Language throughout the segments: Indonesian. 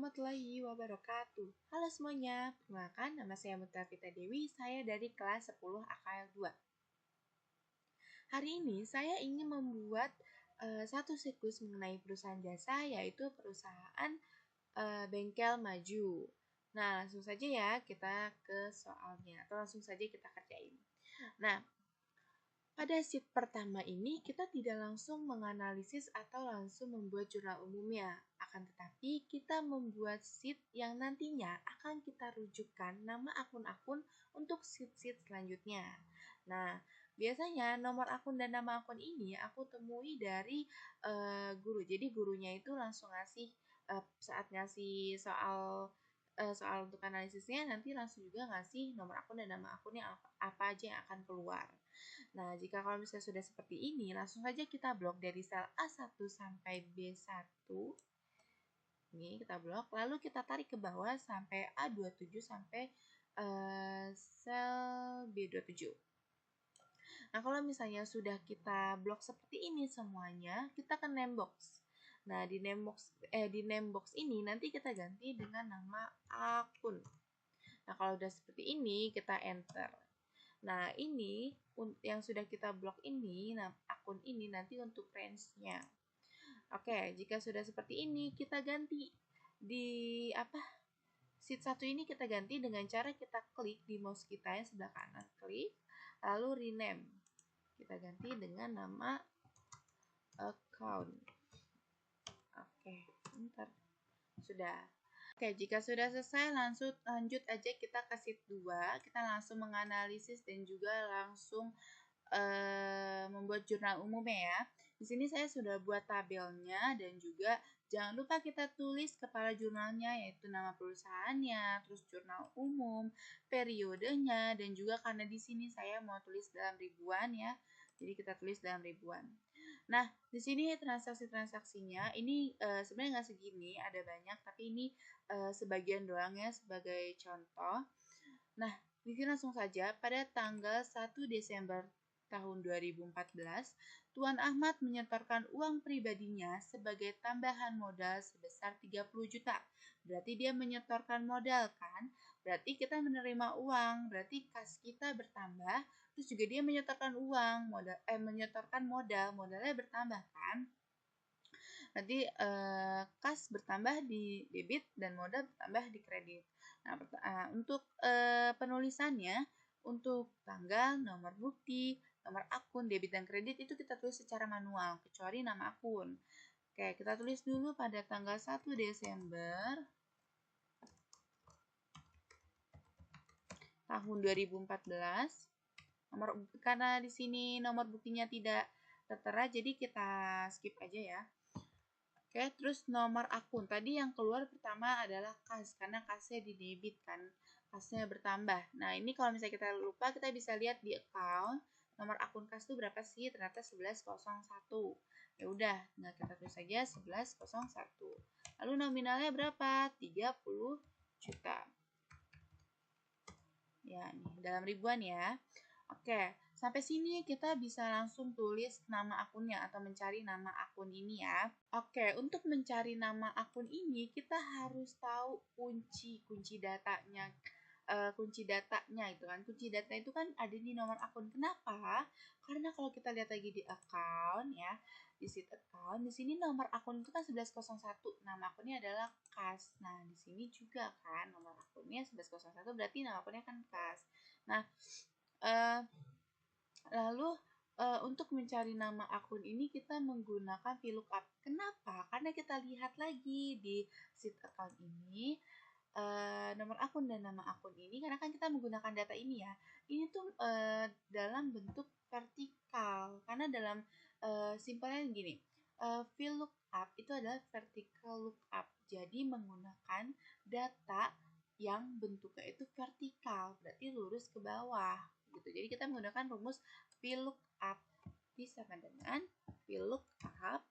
warahmatullahi wabarakatuh. Halo semuanya, perkenalkan nama saya Muttafita Dewi, saya dari kelas 10 AKL 2. Hari ini saya ingin membuat satu siklus mengenai perusahaan jasa, yaitu perusahaan bengkel maju. Nah, langsung saja ya kita ke soalnya, atau langsung saja kita kerjain. Nah, pada sheet pertama ini kita tidak langsung menganalisis atau langsung membuat jurnal umumnya. Akan tetapi kita membuat sheet yang nantinya akan kita rujukan nama akun-akun untuk sheet-sheet selanjutnya. Nah, biasanya nomor akun dan nama akun ini aku temui dari guru. Jadi gurunya itu langsung ngasih saat ngasih soal untuk analisisnya, nanti langsung juga ngasih nomor akun dan nama akunnya apa aja yang akan keluar. Nah, jika kalau misalnya sudah seperti ini, langsung saja kita blok dari sel A1 sampai B1. Ini kita blok, lalu kita tarik ke bawah sampai A27 sampai sel B27. Nah, kalau misalnya sudah kita blok seperti ini semuanya, kita ke name box. Nah, di name box ini nanti kita ganti dengan nama akun. Nah, kalau udah seperti ini, kita enter. Nah, ini yang sudah kita blok ini, nah akun ini nanti untuk range-nya. Oke, jika sudah seperti ini, kita ganti di sheet 1 ini kita ganti dengan cara kita klik di mouse kita yang sebelah kanan, klik, lalu rename. Kita ganti dengan nama account. Oke, bentar. Sudah. Oke, jika sudah selesai, lanjut aja kita ke sheet 2. Kita langsung menganalisis dan juga langsung membuat jurnal umumnya ya. Di sini saya sudah buat tabelnya dan juga jangan lupa kita tulis kepala jurnalnya, yaitu nama perusahaannya, terus jurnal umum, periodenya, dan juga karena di sini saya mau tulis dalam ribuan ya. Jadi kita tulis dalam ribuan. Nah, di sini transaksi-transaksinya ini sebenarnya nggak segini, ada banyak, tapi ini sebagian doang ya sebagai contoh. Nah, di sini langsung saja pada tanggal 1 Desember tahun 2014, Tuan Ahmad menyetorkan uang pribadinya sebagai tambahan modal sebesar 30 juta. Berarti dia menyetorkan modal kan? Berarti kita menerima uang, berarti kas kita bertambah, terus juga dia menyetorkan uang, menyetorkan modalnya bertambah kan? Nanti kas bertambah di debit dan modal bertambah di kredit. Nah, untuk penulisannya, untuk tanggal, nomor bukti, nomor akun, debit dan kredit itu kita tulis secara manual, kecuali nama akun. Oke, kita tulis dulu pada tanggal 1 Desember tahun 2014. Karena di sini nomor buktinya tidak tertera, jadi kita skip aja ya. Oke, terus nomor akun. Tadi yang keluar pertama adalah kas, karena kasnya di debit kan, kasnya bertambah. Nah, ini kalau misalnya kita lupa, kita bisa lihat di account, nomor akun kas itu berapa sih? Ternyata 1101. Ya udah, tinggal kita tulis saja 1101. Lalu nominalnya berapa? 30 juta. Ya, nih, dalam ribuan ya. Oke, sampai sini kita bisa langsung tulis nama akunnya atau mencari nama akun ini ya. Oke, untuk mencari nama akun ini kita harus tahu kunci datanya. Kunci datanya itu kan. Kunci data itu kan ada di nomor akun. Kenapa? Karena kalau kita lihat lagi di account ya, di sheet account, di sini nomor akun itu kan 1101. Nama akunnya adalah kas. Nah, di sini juga kan nomor akunnya 1101 berarti nama akunnya kan kas. Nah, lalu untuk mencari nama akun ini kita menggunakan VLOOKUP. Kenapa? Karena kita lihat lagi di sheet account ini nomor akun dan nama akun ini, karena kan kita menggunakan data ini ya. Ini tuh dalam bentuk vertikal. Karena dalam simpelnya gini, VLOOKUP itu adalah vertical lookup. Jadi menggunakan data yang bentuknya itu vertikal, berarti lurus ke bawah gitu. Jadi kita menggunakan rumus VLOOKUP sama dengan VLOOKUP,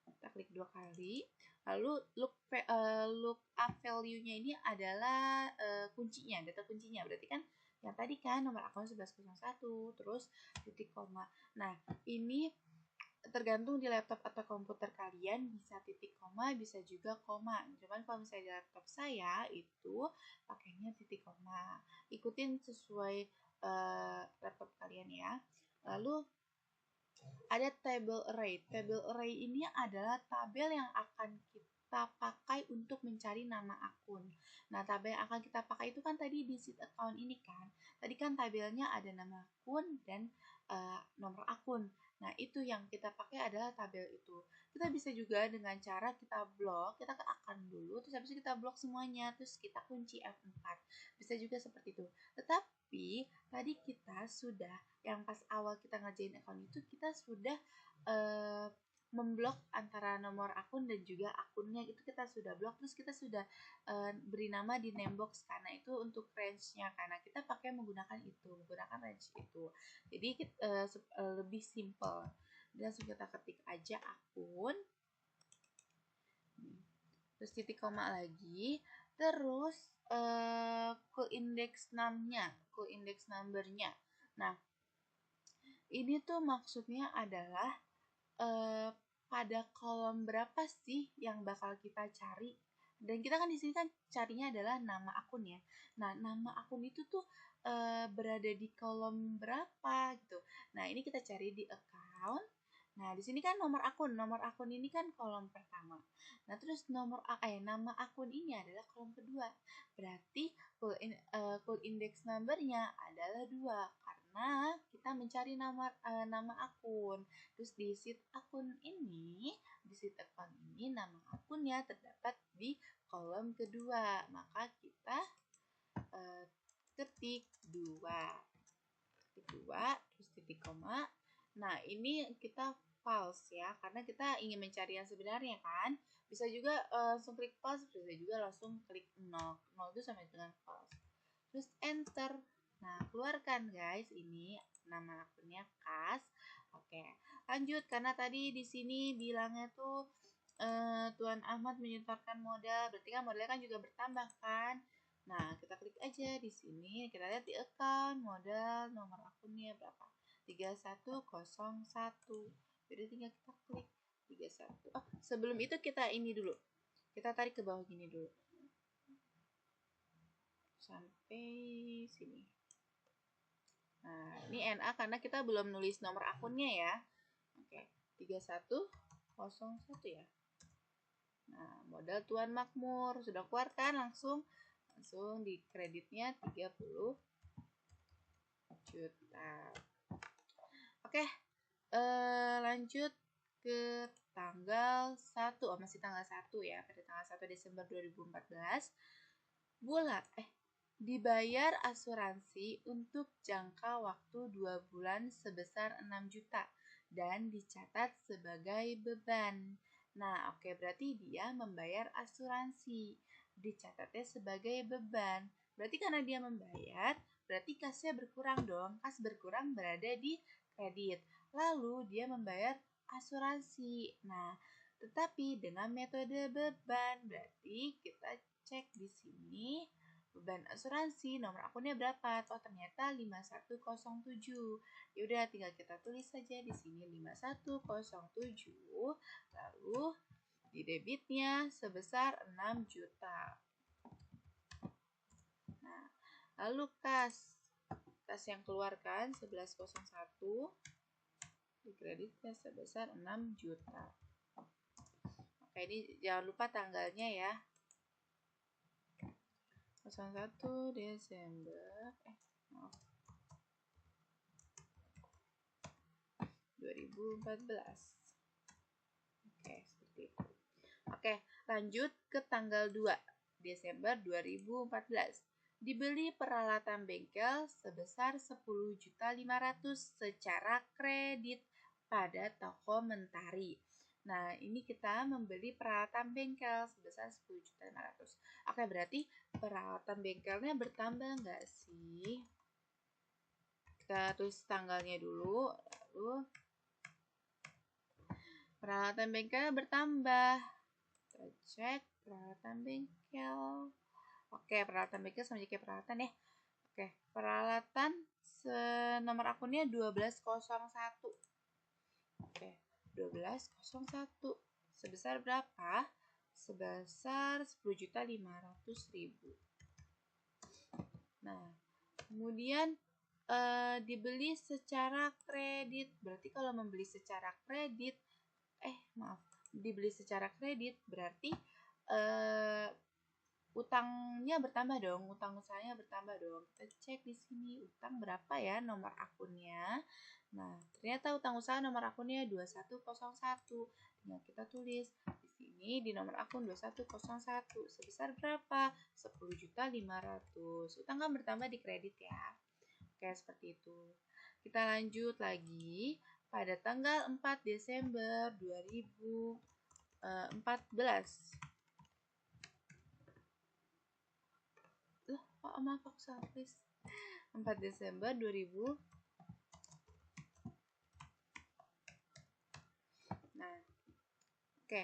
kita klik 2 kali, lalu lookup value-nya ini adalah kuncinya, data kuncinya, berarti kan yang tadi kan nomor akun 1101, terus titik koma. Nah, ini tergantung di laptop atau komputer kalian, bisa titik koma, bisa juga koma. Cuman kalau misalnya di laptop saya itu pakainya titik koma. Ikutin sesuai laptop kalian ya. Lalu ada table array. Table array ini adalah tabel yang akan kita pakai untuk mencari nama akun. Nah, tabel yang akan kita pakai itu kan tadi di sheet account ini kan. Tadi kan tabelnya ada nama akun dan nomor akun. Nah, itu yang kita pakai adalah tabel itu. Kita bisa juga dengan cara kita blok, kita ke akun dulu, terus habis itu kita blok semuanya, terus kita kunci F4. Bisa juga seperti itu. Tetapi, tadi kita sudah, yang pas awal kita ngerjain akun itu, kita sudah memblok antara nomor akun dan juga akunnya, itu kita sudah blok, terus kita sudah beri nama di namebox karena itu untuk range-nya, karena kita pakai menggunakan range itu. Jadi lebih simple. Langsung kita ketik aja akun, terus titik koma lagi, terus cool index number-nya. Nah, ini tuh maksudnya adalah pada kolom berapa sih yang bakal kita cari. Dan kita kan di sini kan carinya adalah nama akun ya. Nah, nama akun itu tuh berada di kolom berapa gitu. Nah, ini kita cari di account. Nah, di sini kan nomor akun. Nomor akun ini kan kolom pertama. Nah, terus nama akun ini adalah kolom kedua. Berarti cool index number-nya adalah 2 karena kita mencari nama akun. Terus di sheet account ini nama akunnya terdapat di kolom kedua. Maka kita ketik 2, terus titik koma. Nah, ini kita false ya, karena kita ingin mencari yang sebenarnya kan. Bisa juga langsung klik false, bisa juga langsung klik 0. 0 itu sama dengan false. Terus enter. Nah, keluarkan guys, ini nama akunnya Kas. Oke, lanjut karena tadi di sini bilangnya tuh Tuan Ahmad menyetorkan modal, berarti kan modalnya kan juga bertambah kan. Nah, kita klik aja di sini, kita lihat di account modal, nomor akunnya berapa? 3101. Jadi tinggal kita klik 31. Oh, sebelum itu kita ini dulu. Kita tarik ke bawah gini dulu. Sampai sini. Nah, ini NA karena kita belum nulis nomor akunnya ya. Oke, 3101 ya. Nah, modal Tuan Makmur sudah keluar kan, langsung di kreditnya 30 juta. Oke, lanjut ke tanggal 1. Oh, masih tanggal 1 ya. Pada tanggal 1 Desember 2014 dibayar asuransi untuk jangka waktu 2 bulan sebesar 6 juta dan dicatat sebagai beban. Nah, oke, berarti dia membayar asuransi, dicatatnya sebagai beban. Berarti karena dia membayar, berarti kasnya berkurang dong. Kas berkurang berada di kredit. Lalu dia membayar asuransi. Nah, tetapi dengan metode beban, berarti kita cek di sini beban asuransi nomor akunnya berapa? Oh, ternyata 5107. Ya udah tinggal kita tulis saja di sini 5107. Lalu di debitnya sebesar 6 juta. Nah, lalu kas yang keluarkan 1101 di kreditnya sebesar 6 juta. Oke, ini jangan lupa tanggalnya ya. 01 Desember 2014. Oke, seperti itu. Oke, lanjut ke tanggal 2 Desember 2014. Dibeli peralatan bengkel sebesar 10.500.000 secara kredit pada toko Mentari. Nah, ini kita membeli peralatan bengkel sebesar 10.500.000. Oke, berarti peralatan bengkelnya bertambah nggak sih? Kita tulis tanggalnya dulu, lalu peralatan bengkel bertambah. Kita cek peralatan bengkel. Oke, peralatan bengkel sama kayak peralatan ya. Oke, peralatan nomor akunnya 1201. Oke, 1201. Sebesar berapa? Sebesar 10.500.000. Nah, kemudian dibeli secara kredit. Berarti kalau membeli secara kredit, dibeli secara kredit berarti utangnya bertambah dong, utang usahanya bertambah dong. Kita cek di sini utang berapa ya nomor akunnya. Nah, ternyata utang usaha nomor akunnya 2101. Tinggal kita tulis di sini di nomor akun 2101 sebesar berapa? 10.500.000. Utang kan bertambah di kredit ya. Oke, seperti itu. Kita lanjut lagi pada tanggal 4 Desember 2014. Maaf aku salah tulis. 4 Desember 2000. Nah, oke.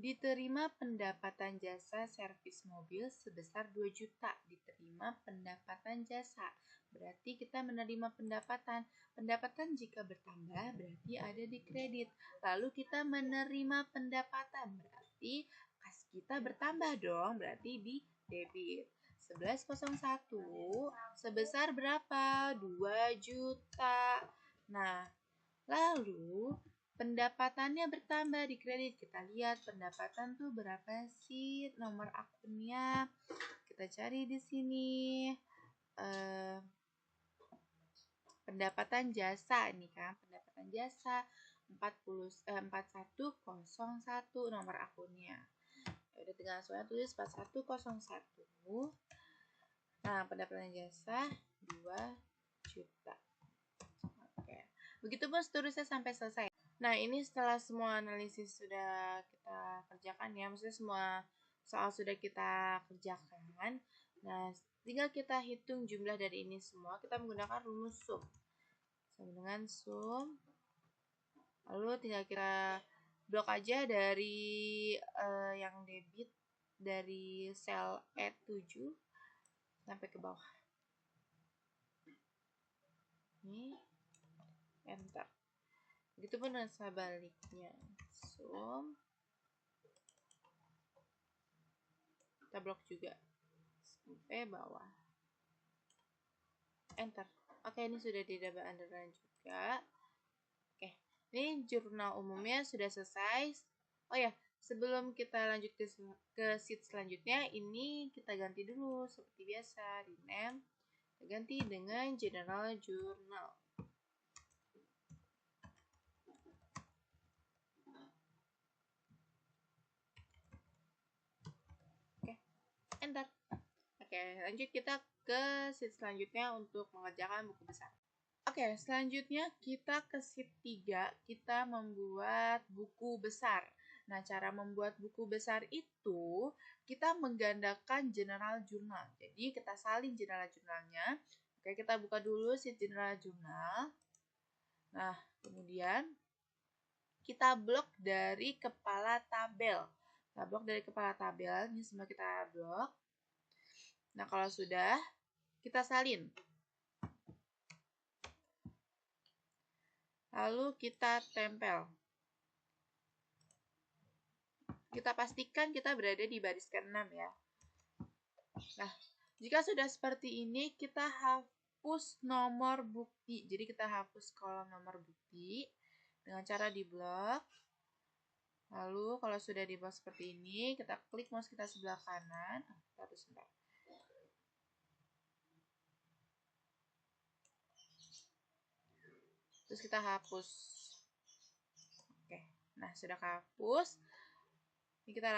Diterima pendapatan jasa servis mobil sebesar 2 juta. Diterima pendapatan jasa. Berarti kita menerima pendapatan. Pendapatan jika bertambah berarti ada di kredit. Lalu kita menerima pendapatan. Berarti kas kita bertambah dong. Berarti di debit. 1101 sebesar berapa? 2 juta. Nah, lalu pendapatannya bertambah di kredit. Kita lihat pendapatan tuh berapa sih nomor akunnya. Kita cari di sini. Pendapatan jasa ini kan, pendapatan jasa 4101 nomor akunnya. Udah tinggal langsung tulis 4101. Nah, pendapatan jasa 2 juta. Oke. Begitupun seterusnya sampai selesai. Nah, ini setelah semua analisis sudah kita kerjakan ya, maksudnya semua soal sudah kita kerjakan. Nah, tinggal kita hitung jumlah dari ini semua. Kita menggunakan rumus sum. Sama dengan sum. Lalu tinggal kita blok aja dari yang debit dari sel E7 sampai ke bawah. Ini enter. Begitupun dengan sebaliknya. Sum. Kita blok juga sampai bawah. Enter. Oke, ini sudah di double underline juga. Oke, ini jurnal umumnya sudah selesai. Oh ya, sebelum kita lanjut ke sheet selanjutnya, ini kita ganti dulu seperti biasa di name. Kita ganti dengan general journal. Oke, enter. Oke, lanjut kita ke sheet selanjutnya untuk mengerjakan buku besar. Oke, selanjutnya kita ke sheet 3, kita membuat buku besar. Nah, cara membuat buku besar itu, kita menggandakan general journal. Jadi, kita salin general journalnya. Oke, kita buka dulu sheet general journal. Nah, kemudian kita blok dari kepala tabel. Kita blok dari kepala tabel, ini semua kita blok. Nah, kalau sudah, kita salin. Lalu kita tempel. Kita pastikan kita berada di baris ke-6 ya. Nah, jika sudah seperti ini, kita hapus nomor bukti. Jadi kita hapus kolom nomor bukti dengan cara di blok. Lalu kalau sudah di blok seperti ini, kita klik mouse kita sebelah kanan. Terus kita hapus. Oke, nah sudah kehapus. Ini kita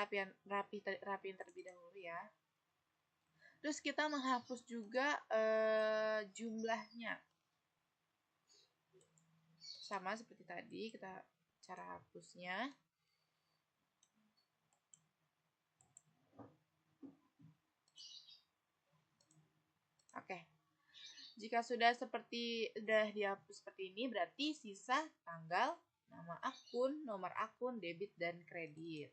rapiin terlebih dahulu ya. Terus kita menghapus juga jumlahnya. Sama seperti tadi, kita cara hapusnya. Oke. Jika sudah dihapus seperti ini, berarti sisa tanggal, nama akun, nomor akun, debit, dan kredit.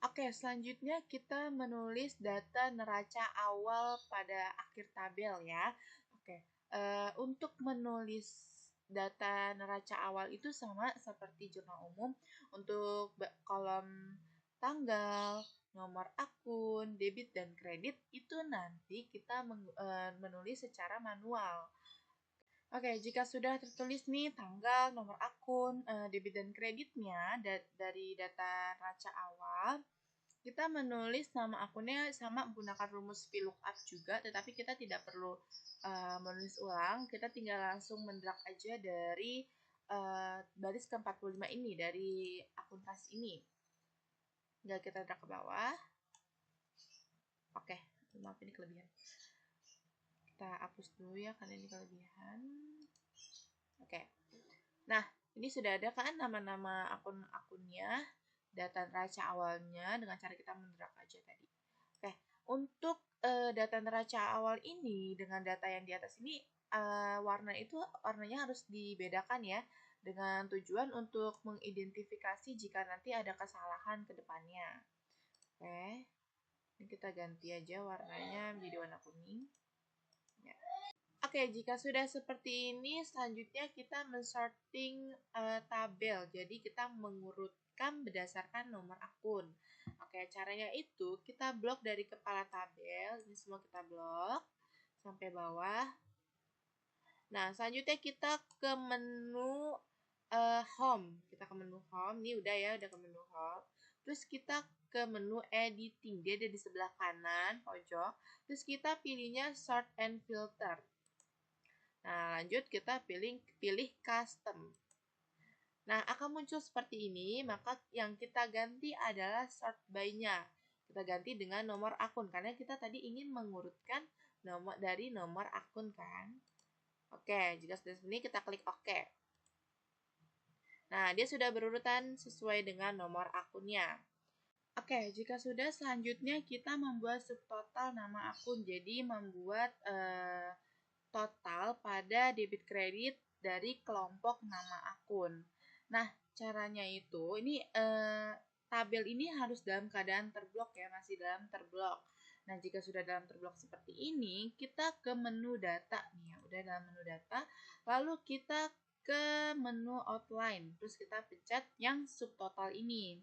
Oke, selanjutnya kita menulis data neraca awal pada akhir tabel ya. Oke, untuk menulis data neraca awal itu sama seperti jurnal umum. Untuk kolom tanggal, nomor akun, debit dan kredit itu nanti kita menulis secara manual. Oke, jika sudah tertulis nih tanggal, nomor akun, debit dan kreditnya dari data neraca awal, kita menulis nama akunnya sama menggunakan rumus VLOOKUP juga, tetapi kita tidak perlu menulis ulang, kita tinggal langsung mendrag aja dari baris ke-45 ini, dari akun kas ini. Tinggal kita drag ke bawah. Oke, maaf ini kelebihan. Kita hapus dulu ya, karena ini kelebihan. Oke. Nah, ini sudah ada kan nama-nama akun-akunnya, data neraca awalnya dengan cara kita mendrag aja tadi. Oke, untuk data neraca awal ini dengan data yang di atas ini warnanya harus dibedakan ya, dengan tujuan untuk mengidentifikasi jika nanti ada kesalahan ke depannya. Oke, ini kita ganti aja warnanya menjadi warna kuning. Ya. Oke, jika sudah seperti ini, selanjutnya kita men-sorting tabel. Jadi kita mengurutkan berdasarkan nomor akun. Oke, caranya itu kita blok dari kepala tabel. Ini semua kita blok sampai bawah. Nah, selanjutnya kita ke menu home. Kita ke menu home. Ini udah ya, udah ke menu home. Terus kita ke menu editing. Dia ada di sebelah kanan pojok. Terus kita pilihnya sort and filter. Nah, lanjut kita pilih custom. Nah, akan muncul seperti ini, maka yang kita ganti adalah sort by-nya. Kita ganti dengan nomor akun, karena kita tadi ingin mengurutkan dari nomor akun kan. Oke, jika sudah seperti ini, kita klik OK. Nah, dia sudah berurutan sesuai dengan nomor akunnya. Oke, jika sudah, selanjutnya kita membuat subtotal nama akun. Jadi, membuat total pada debit kredit dari kelompok nama akun. Nah, caranya itu, ini tabel ini harus dalam keadaan terblok ya, masih dalam terblok. Nah, jika sudah dalam terblok seperti ini, kita ke menu data nih ya, udah dalam menu data, lalu kita ke menu outline, terus kita pencet yang subtotal ini.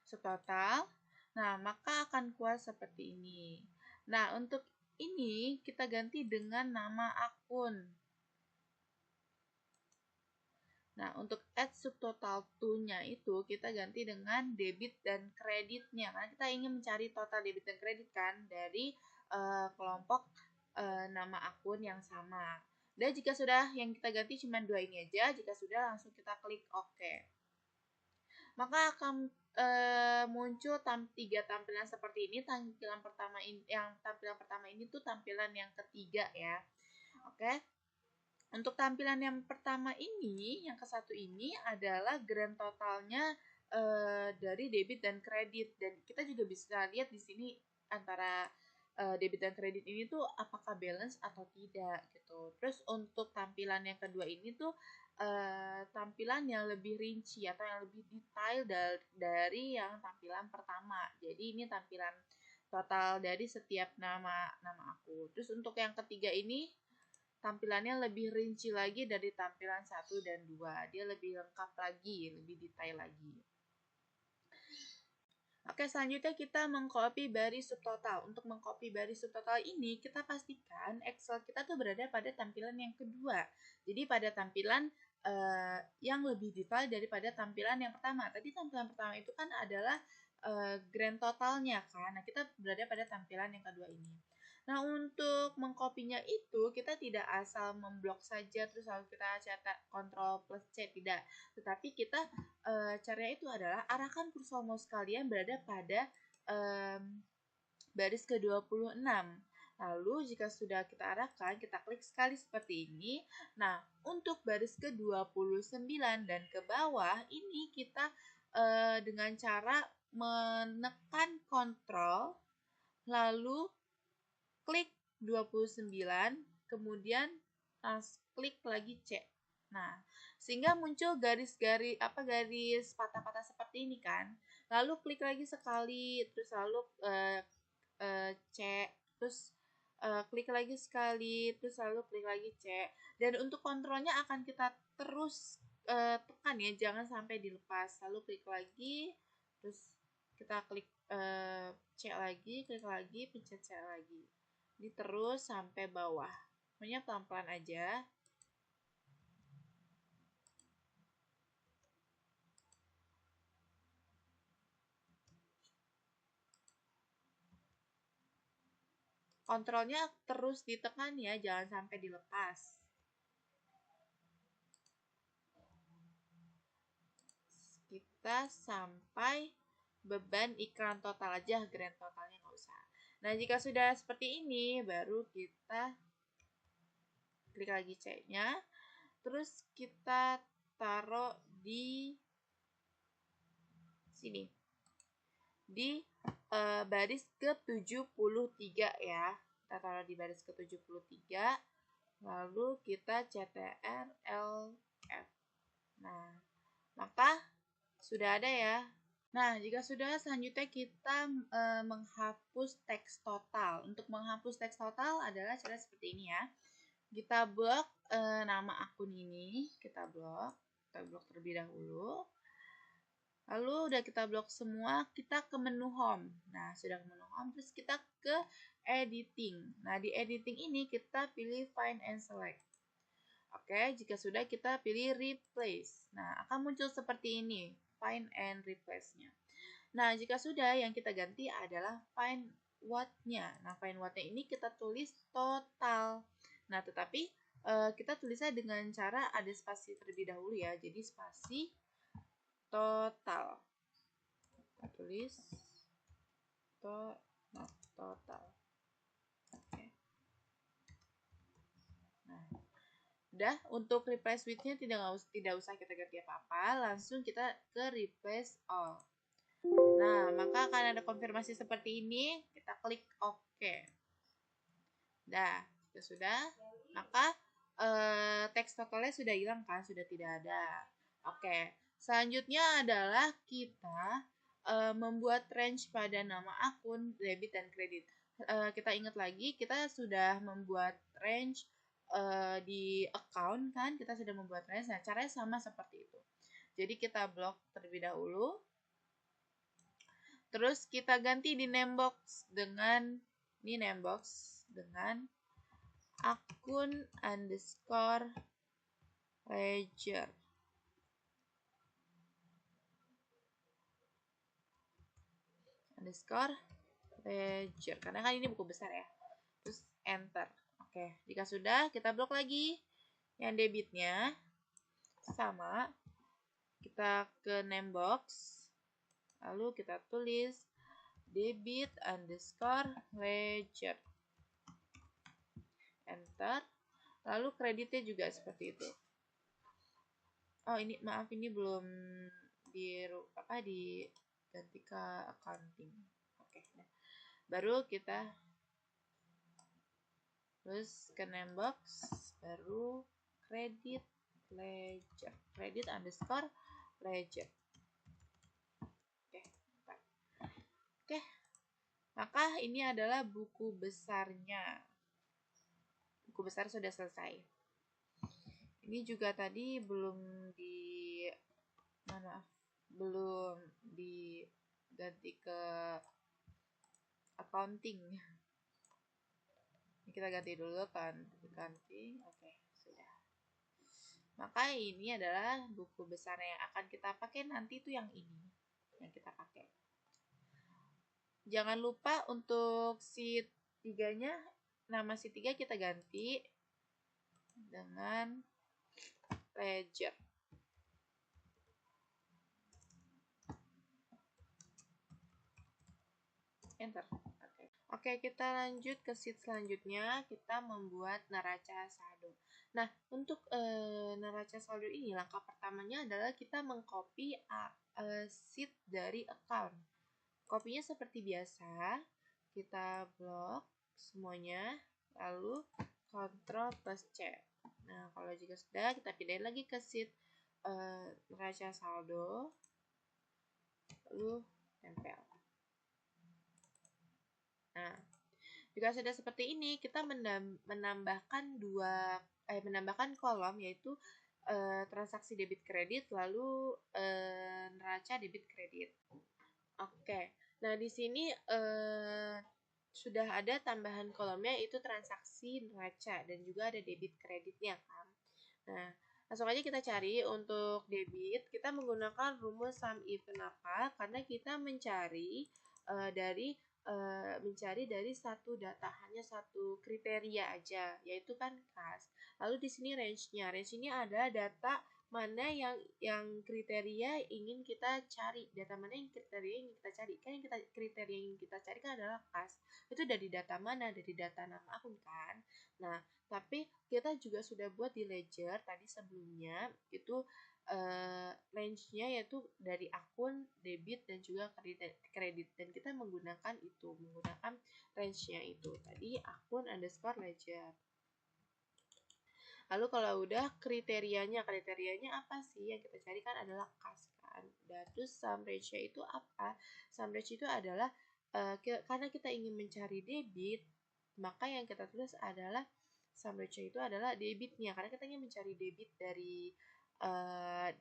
Subtotal, nah maka akan keluar seperti ini. Nah, untuk ini kita ganti dengan nama akun. Nah, untuk add subtotal to-nya itu kita ganti dengan debit dan kreditnya. Karena kita ingin mencari total debit dan kredit kan dari kelompok nama akun yang sama. Dan jika sudah yang kita ganti cuma dua ini aja, jika sudah langsung kita klik OK. Maka akan muncul tiga tampilan seperti ini. Tampilan pertama ini tuh tampilan yang ketiga ya. Oke. Untuk tampilan yang pertama ini, yang ke satu ini adalah grand totalnya dari debit dan kredit, dan kita juga bisa lihat di sini antara debit dan kredit ini tuh apakah balance atau tidak gitu. Terus untuk tampilan yang kedua ini tuh tampilan yang lebih rinci atau yang lebih detail dari yang tampilan pertama. Jadi ini tampilan total dari setiap nama akun. Terus untuk yang ketiga ini tampilannya lebih rinci lagi dari tampilan 1 dan 2. Dia lebih lengkap lagi, lebih detail lagi. Oke, selanjutnya kita mengcopy baris subtotal. Untuk mengcopy baris subtotal ini, kita pastikan Excel kita tuh berada pada tampilan yang kedua. Jadi pada tampilan yang lebih detail daripada tampilan yang pertama. Tadi tampilan pertama itu kan adalah grand totalnya kan. Nah, kita berada pada tampilan yang kedua ini. Nah, untuk mengkopinya itu kita tidak asal memblok saja terus lalu kita cetak Ctrl plus C, tidak. Tetapi kita caranya itu adalah arahkan kursor mouse kalian berada pada baris ke-26. Lalu jika sudah kita arahkan, kita klik sekali seperti ini. Nah, untuk baris ke-29 dan ke bawah ini kita dengan cara menekan Ctrl lalu klik 29, kemudian klik lagi C. Nah, sehingga muncul garis patah-patah seperti ini kan. Lalu klik lagi sekali, terus lalu C, terus klik lagi sekali, terus lalu klik lagi C. Dan untuk kontrolnya akan kita terus tekan ya, jangan sampai dilepas. Lalu klik lagi, terus kita klik C lagi, klik lagi, pencet C lagi. Ini terus sampai bawah. Pokoknya pelan-pelan aja. Kontrolnya terus ditekan ya, jangan sampai dilepas. Kita sampai beban iklan total aja, grand totalnya nggak usah. Nah, jika sudah seperti ini, baru kita klik lagi C-nya. Terus kita taruh di sini. Di baris ke-73 ya. Kita taruh di baris ke-73. Lalu kita CTRL F. Nah, maka sudah ada ya. Nah, jika sudah, selanjutnya kita menghapus teks total. Untuk menghapus teks total adalah cara seperti ini ya. Kita blok nama akun ini, kita blok terlebih dahulu. Lalu udah kita blok semua, kita ke menu home. Nah, sudah ke menu home, terus kita ke editing. Nah, di editing ini kita pilih find and select. Oke, jika sudah kita pilih replace. Nah, akan muncul seperti ini, find and replace-nya. Nah, jika sudah, yang kita ganti adalah find what-nya. Nah, find what-nya ini kita tulis total. Nah, tetapi kita tulisnya dengan cara ada spasi terlebih dahulu ya. Jadi spasi total. Kita tulis total. Oke. Nah, udah, untuk replace with-nya tidak usah kita ganti apa-apa, langsung kita ke replace all. Nah, maka akan ada konfirmasi seperti ini, kita klik OK. Dah, sudah, maka teks totalnya sudah hilang kan, sudah tidak ada. Oke, selanjutnya adalah kita membuat range pada nama akun, debit dan kredit. Kita ingat lagi, kita sudah membuat range di account kan, kita sudah membuat range. Nah, caranya sama seperti itu. Jadi kita blok terlebih dahulu. Terus kita ganti di namebox dengan ini namebox dengan akun underscore ledger. Underscore ledger. Karena kan ini buku besar ya. Terus enter. Oke, jika sudah kita blok lagi yang debitnya sama. Kita ke namebox. Lalu kita tulis debit underscore ledger. Enter. Lalu kreditnya juga seperti itu. Oh, ini maaf, ini belum diganti ke accounting. Oke. Nah, baru kita terus ke namebox, baru credit ledger. Credit underscore ledger. Oke. Maka ini adalah buku besarnya. Buku besar sudah selesai. Ini juga tadi belum diganti ke accounting. Ini kita ganti dulu kan, ganti. Oke, sudah. Maka ini adalah buku besar yang akan kita pakai nanti, itu yang ini yang kita pakai. Jangan lupa untuk sheet 3-nya, nama sheet 3 kita ganti dengan ledger. Enter. Oke, kita lanjut ke sheet selanjutnya. Kita membuat neraca saldo. Nah, untuk neraca saldo ini, langkah pertamanya adalah kita mengcopy sheet dari account. Kopinya seperti biasa, kita blok semuanya, lalu Ctrl plus C. Nah, kalau jika sudah, kita pilih lagi ke sheet neraca saldo, lalu tempel. Nah, Jika sudah seperti ini, kita menambahkan kolom, yaitu transaksi debit kredit, lalu neraca debit kredit. Oke, nah di sini sudah ada tambahan kolomnya, itu transaksi neraca, dan juga ada debit kreditnya kan. Nah, langsung aja kita cari. Untuk debit, kita menggunakan rumus sum if. Kenapa? Karena kita mencari dari satu data, hanya satu kriteria aja, yaitu kan kas. Lalu di sini range-nya. Range ini ada data mana yang kriteria ingin kita cari. Data mana yang kriteria ingin kita cari? Kan yang kriteria yang ingin kita cari kan adalah kas. Itu dari data mana? Dari data nama akun kan. Nah, tapi kita juga sudah buat di ledger tadi sebelumnya, itu range-nya yaitu dari akun, debit, dan juga kredit. Dan kita menggunakan range-nya itu tadi akun underscore ledger. Lalu kalau udah kriterianya apa sih yang kita cari? Kan adalah kas kan. Terus sum range-nya itu apa? Sum range itu adalah karena kita ingin mencari debit, maka yang kita tulis adalah sum range itu adalah debitnya, karena kita ingin mencari debit dari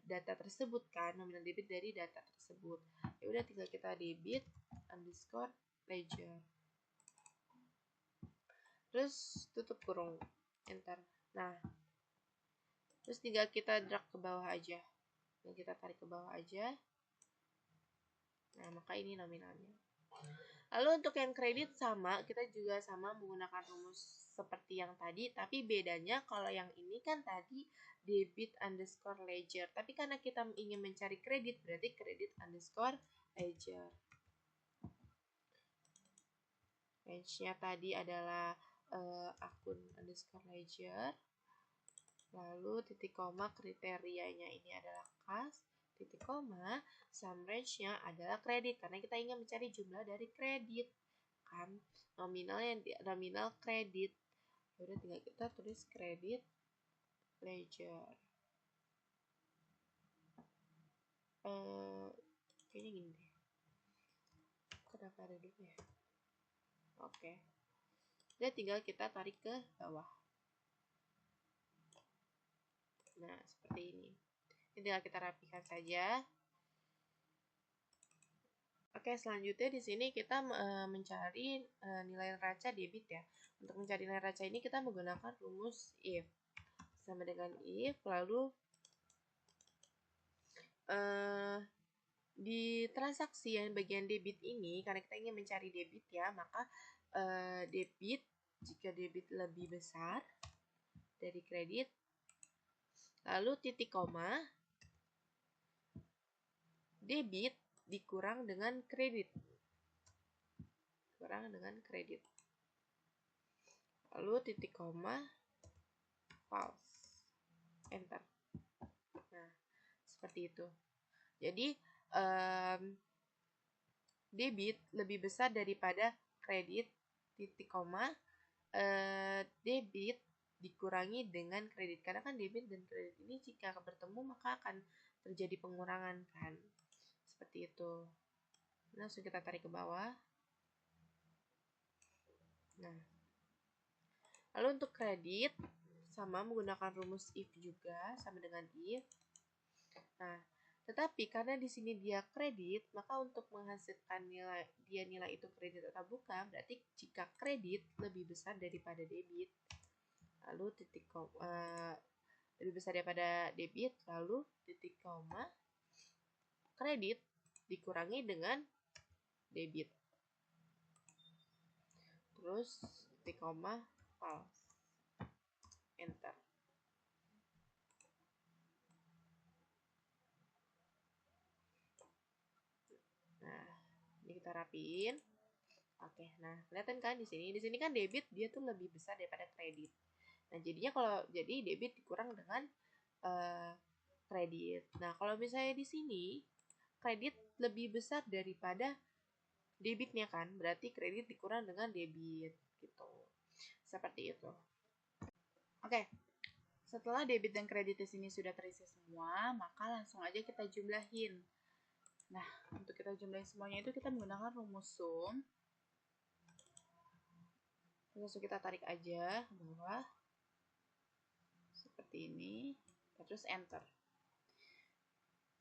data tersebut kan, nominal debit dari data tersebut. Ya udah, tinggal kita debit underscore ledger. Terus tutup kurung, enter. Nah, terus tinggal kita drag ke bawah aja. Dan kita tarik ke bawah aja. Nah, maka ini nominalnya. Lalu untuk yang kredit sama, kita juga sama menggunakan rumus seperti yang tadi, tapi bedanya kalau yang ini kan tadi debit underscore ledger, tapi karena kita ingin mencari kredit, berarti kredit underscore ledger. Range-nya tadi adalah akun underscore ledger, lalu titik koma kriterianya ini adalah kas, titik koma sum range-nya adalah kredit, karena kita ingin mencari jumlah dari kredit kan, nominal kredit. Udah, tinggal kita tulis kredit ledger. Kayaknya gini deh, kenapa ada dulu ya. Oke, udah, tinggal kita tarik ke bawah. Nah, seperti ini. Tinggal kita rapikan saja. Oke, selanjutnya di sini kita mencari nilai neraca debit ya. Untuk mencari nilai neraca ini kita menggunakan rumus if. Sama dengan if, lalu di transaksi yang bagian debit ini, karena kita ingin mencari debit ya, maka debit, jika debit lebih besar dari kredit, lalu titik koma, debit dikurang dengan kredit. Lalu titik koma, false, enter. Nah, seperti itu. Jadi debit lebih besar daripada kredit, titik koma, debit dikurangi dengan kredit. Karena kan debit dan kredit ini jika bertemu maka akan terjadi pengurangan kan. Seperti itu. Langsung kita tarik ke bawah. Nah, lalu untuk kredit sama menggunakan rumus if juga, sama dengan if. Nah, tetapi karena di sini dia kredit, maka untuk menghasilkan nilai itu kredit atau bukan, berarti jika kredit lebih besar daripada debit, lalu titik koma, lebih besar daripada debit, lalu titik koma, kredit dikurangi dengan debit. Terus titik koma, false, enter. Nah, ini kita rapiin. Oke, nah kelihatan kan di sini? Di sini kan debit dia tuh lebih besar daripada kredit. Nah, jadinya kalau jadi debit dikurang dengan kredit. Nah, kalau misalnya di sini kredit lebih besar daripada debitnya kan, berarti kredit dikurang dengan debit gitu. Seperti itu. Oke. Setelah debit dan kredit di sini sudah terisi semua, maka langsung aja kita jumlahin. Nah, untuk kita jumlahin semuanya itu kita menggunakan rumus sum. Langsung kita tarik aja ke bawah seperti ini, terus enter.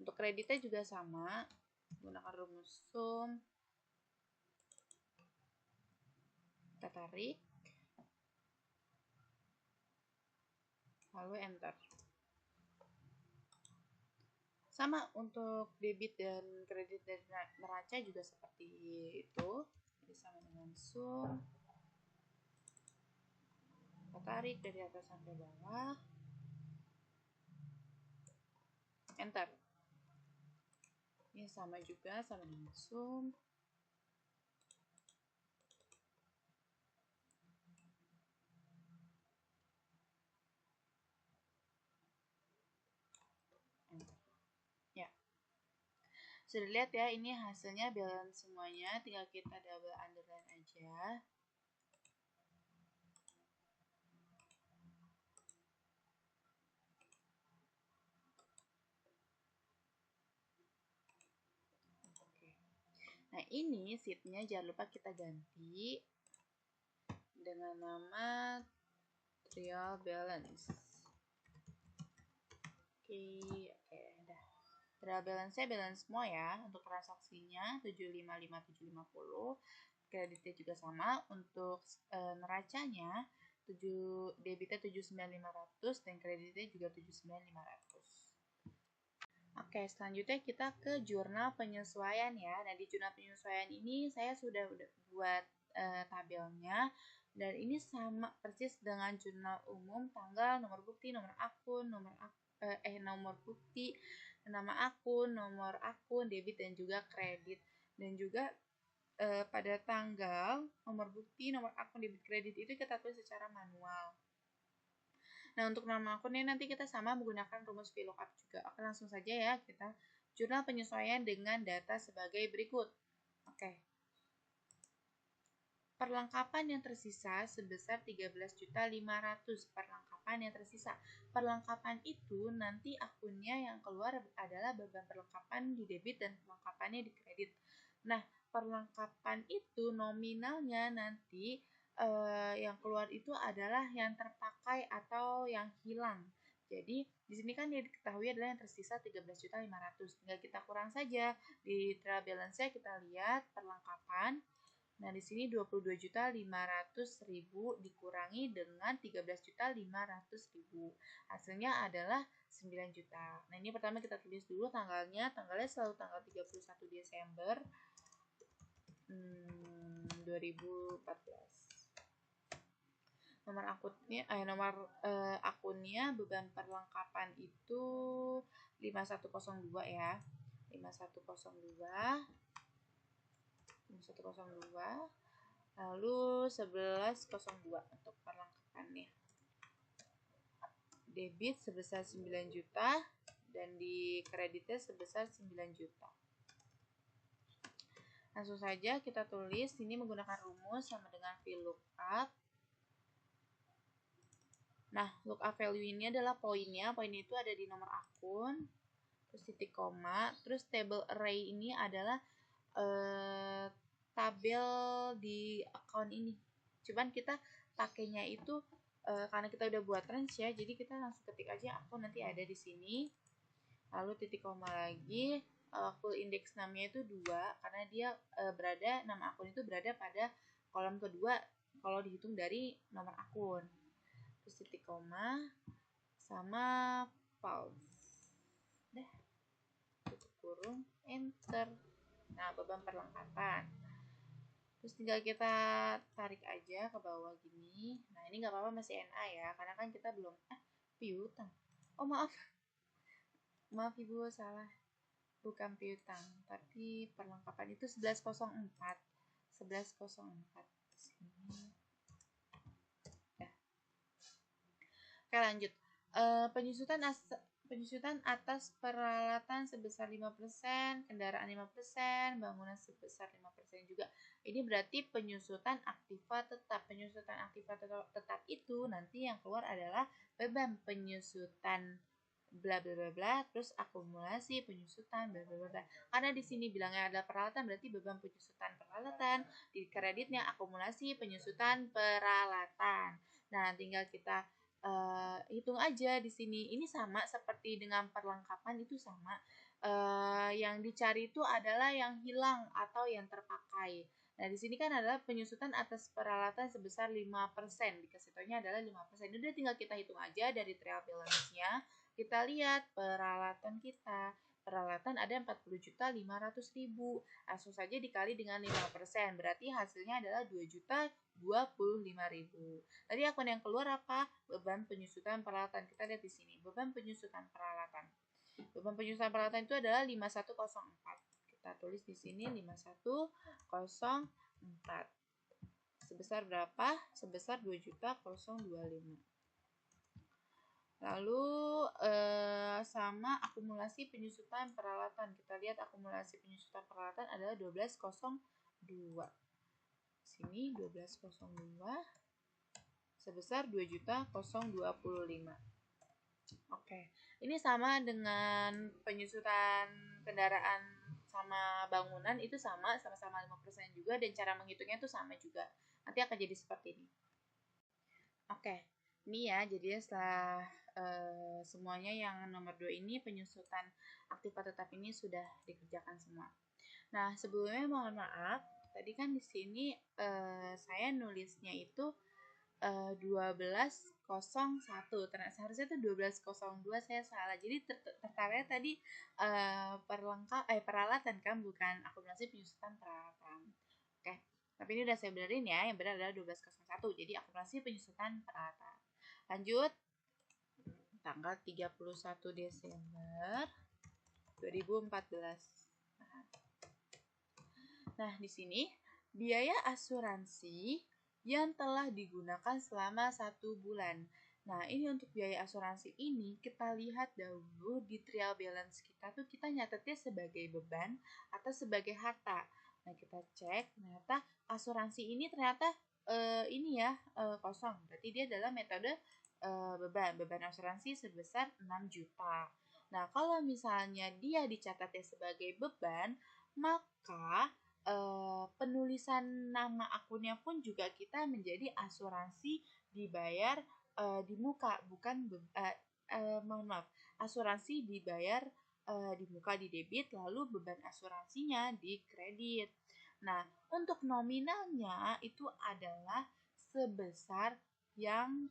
Untuk kreditnya juga sama, gunakan rumus sum, kita tarik, lalu enter. Sama untuk debit dan kredit dari neraca juga seperti itu, jadi sama dengan sum, kita tarik dari atas sampai bawah, enter. Ini sama juga, sama dengan sum, enter. Ya, sudah lihat ya, ini hasilnya balance semuanya, tinggal kita double underline aja. Nah, ini sheetnya jangan lupa kita ganti dengan nama trial balance. Oke, udah. Trial balance-nya balance semua ya. Untuk transaksinya 755.750. Kreditnya juga sama. Untuk neracanya debitnya 79.500 dan kreditnya juga 79.500. Oke, selanjutnya kita ke jurnal penyesuaian ya. Nah, di jurnal penyesuaian ini saya sudah buat tabelnya, dan ini sama persis dengan jurnal umum, tanggal, nomor bukti, nomor akun, nomor bukti, nama akun, nomor akun, debit dan juga kredit. Dan juga pada tanggal, nomor bukti, nomor akun, debit, kredit itu kita tulis secara manual. Nah, untuk nama akunnya nanti kita sama menggunakan rumus VLOOKUP juga. Oke, langsung saja ya, kita jurnal penyesuaian dengan data sebagai berikut. Oke. Perlengkapan yang tersisa sebesar 13.500.000. Perlengkapan yang tersisa. Perlengkapan itu nanti akunnya yang keluar adalah beban perlengkapan di debit dan perlengkapannya di kredit. Nah, perlengkapan itu nominalnya nanti yang keluar itu adalah yang terpakai atau yang hilang. Jadi di sini kan yang diketahui adalah yang tersisa 13.500.000. Tinggal kita kurang saja di trial balance-nya, kita lihat perlengkapan. Nah, di sini 22.500.000 dikurangi dengan 13.500.000. Hasilnya adalah 9 juta. Nah, ini pertama kita tulis dulu tanggalnya. Tanggalnya selalu tanggal 31 Desember 2014. Nomor akunnya beban perlengkapan itu 5102 ya. 5102 lalu 1102 untuk perlengkapannya. Debit sebesar 9 juta dan di kreditnya sebesar 9 juta. Langsung saja kita tulis ini menggunakan rumus sama dengan VLOOKUP. Nah, lookup value ini adalah poinnya. Poinnya itu ada di nomor akun, terus titik koma, terus table array ini adalah tabel di account ini. Cuman kita pakainya itu karena kita udah buat range ya, jadi kita langsung ketik aja akun, nanti ada di sini. Lalu titik koma lagi, full index namanya itu 2 karena dia nama akun itu berada pada kolom kedua kalau dihitung dari nomor akun. Terus titik koma sama pause. Dah. Tutup kurung, enter. Nah, beban perlengkapan. Terus tinggal kita tarik aja ke bawah gini. Nah, ini nggak apa-apa, masih NA ya, karena kan kita belum piutang. Oh, maaf. Maaf Ibu, salah. Bukan piutang, tapi perlengkapan itu 1104. 1104. Sini. Ya. Oke, lanjut. Penyusutan atas peralatan sebesar 5%, kendaraan 5%, bangunan sebesar 5% juga. Ini berarti penyusutan aktiva tetap. Penyusutan aktiva tetap itu nanti yang keluar adalah beban penyusutan bla bla bla bla, terus akumulasi penyusutan bla bla bla bla. Karena di sini bilangnya adalah peralatan, berarti beban penyusutan peralatan, di kreditnya akumulasi penyusutan peralatan. Nah, tinggal kita hitung aja di sini. Ini sama seperti dengan perlengkapan, itu sama. Yang dicari itu adalah yang hilang atau yang terpakai. Nah, di sini kan adalah penyusutan atas peralatan sebesar 5%. Dikasih taunya adalah 5%. Udah tinggal kita hitung aja dari trial balance-nya. Kita lihat peralatan kita. Peralatan ada 40.500.000. Langsung saja dikali dengan 5%. Berarti hasilnya adalah 2.025.000. Tadi akun yang keluar apa? Beban penyusutan peralatan. Kita lihat di sini. Beban penyusutan peralatan. Beban penyusutan peralatan itu adalah 5104. Kita tulis di sini 5104. Sebesar berapa? Sebesar 2.025. Lalu sama akumulasi penyusutan peralatan. Kita lihat akumulasi penyusutan peralatan adalah 1202. Sini 1202 sebesar 2.025. Oke. Ini sama dengan penyusutan kendaraan sama bangunan, itu sama 5% juga, dan cara menghitungnya itu sama juga. Nanti akan jadi seperti ini. Oke, ini ya, jadi setelah semuanya yang nomor 2 ini penyusutan aktiva tetap ini sudah dikerjakan semua. Nah, sebelumnya mohon maaf, tadi kan di sini saya nulisnya itu 1201, ternyata seharusnya itu 1202, saya salah. Jadi tertariknya tadi peralatan kan, bukan akumulasi penyusutan peralatan. Oke, tapi ini udah saya benerin ya, yang benar adalah 1201. Jadi akumulasi penyusutan peralatan. Lanjut, tanggal 31 Desember 2014. Nah, di sini biaya asuransi yang telah digunakan selama 1 bulan. Nah, ini untuk biaya asuransi ini kita lihat dahulu di trial balance kita tuh, kita nyatetnya sebagai beban atau sebagai harta. Nah, kita cek ternyata asuransi ini ternyata ini ya kosong. Berarti dia adalah metode beban asuransi sebesar 6 juta. Nah, kalau misalnya dia dicatatnya sebagai beban, maka penulisan nama akunnya pun juga kita menjadi asuransi dibayar di muka, bukan mohon maaf, asuransi dibayar di muka di debit, lalu beban asuransinya di kredit. Nah, untuk nominalnya itu adalah sebesar yang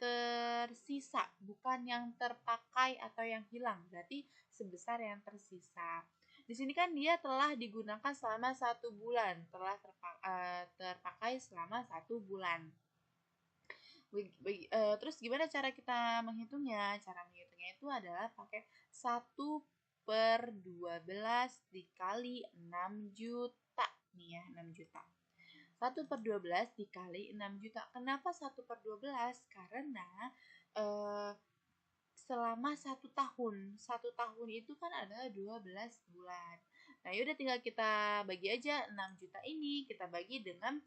tersisa, bukan yang terpakai atau yang hilang. Berarti sebesar yang tersisa. Di sini kan dia telah digunakan selama 1 bulan, telah terpakai selama 1 bulan. Terus gimana cara kita menghitungnya? Cara menghitungnya itu adalah pakai 1/12 dikali 6 juta. Nih ya, 6 juta. 1/12 dikali 6 juta. Kenapa 1/12? Karena selama 1 tahun. 1 tahun itu kan adalah 12 bulan. Nah, yaudah tinggal kita bagi aja 6 juta ini, kita bagi dengan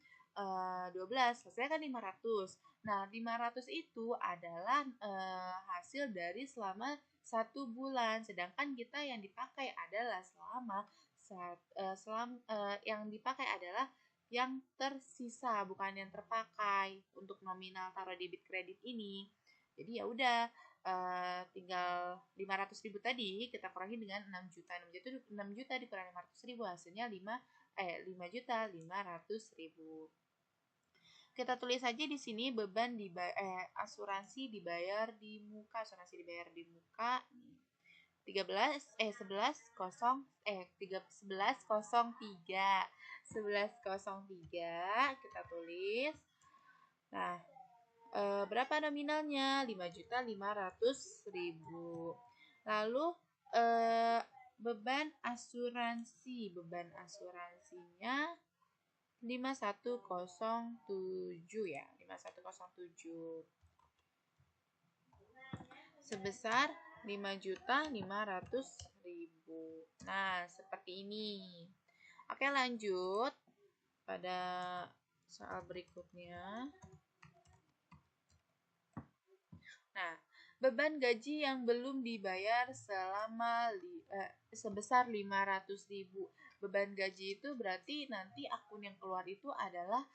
12, hasilnya kan 500. Nah, 500 itu adalah hasil dari selama 1 bulan, sedangkan kita yang dipakai adalah yang dipakai adalah yang tersisa, bukan yang terpakai untuk nominal taruh debit kredit ini. Jadi ya udah, tinggal 500.000 tadi kita kurangi dengan 6 juta. 6 juta dikurangi 500.000, hasilnya 5.500.000. Kita tulis saja di sini beban asuransi dibayar di muka. 1103 kita tulis. Nah, berapa nominalnya? 5.500.000. Lalu beban asuransinya 5107 ya, 5107 sebesar 5.500.000. Nah, seperti ini. Oke, lanjut pada soal berikutnya. Nah, beban gaji yang belum dibayar sebesar 500.000. Beban gaji itu berarti nanti akun yang keluar itu adalah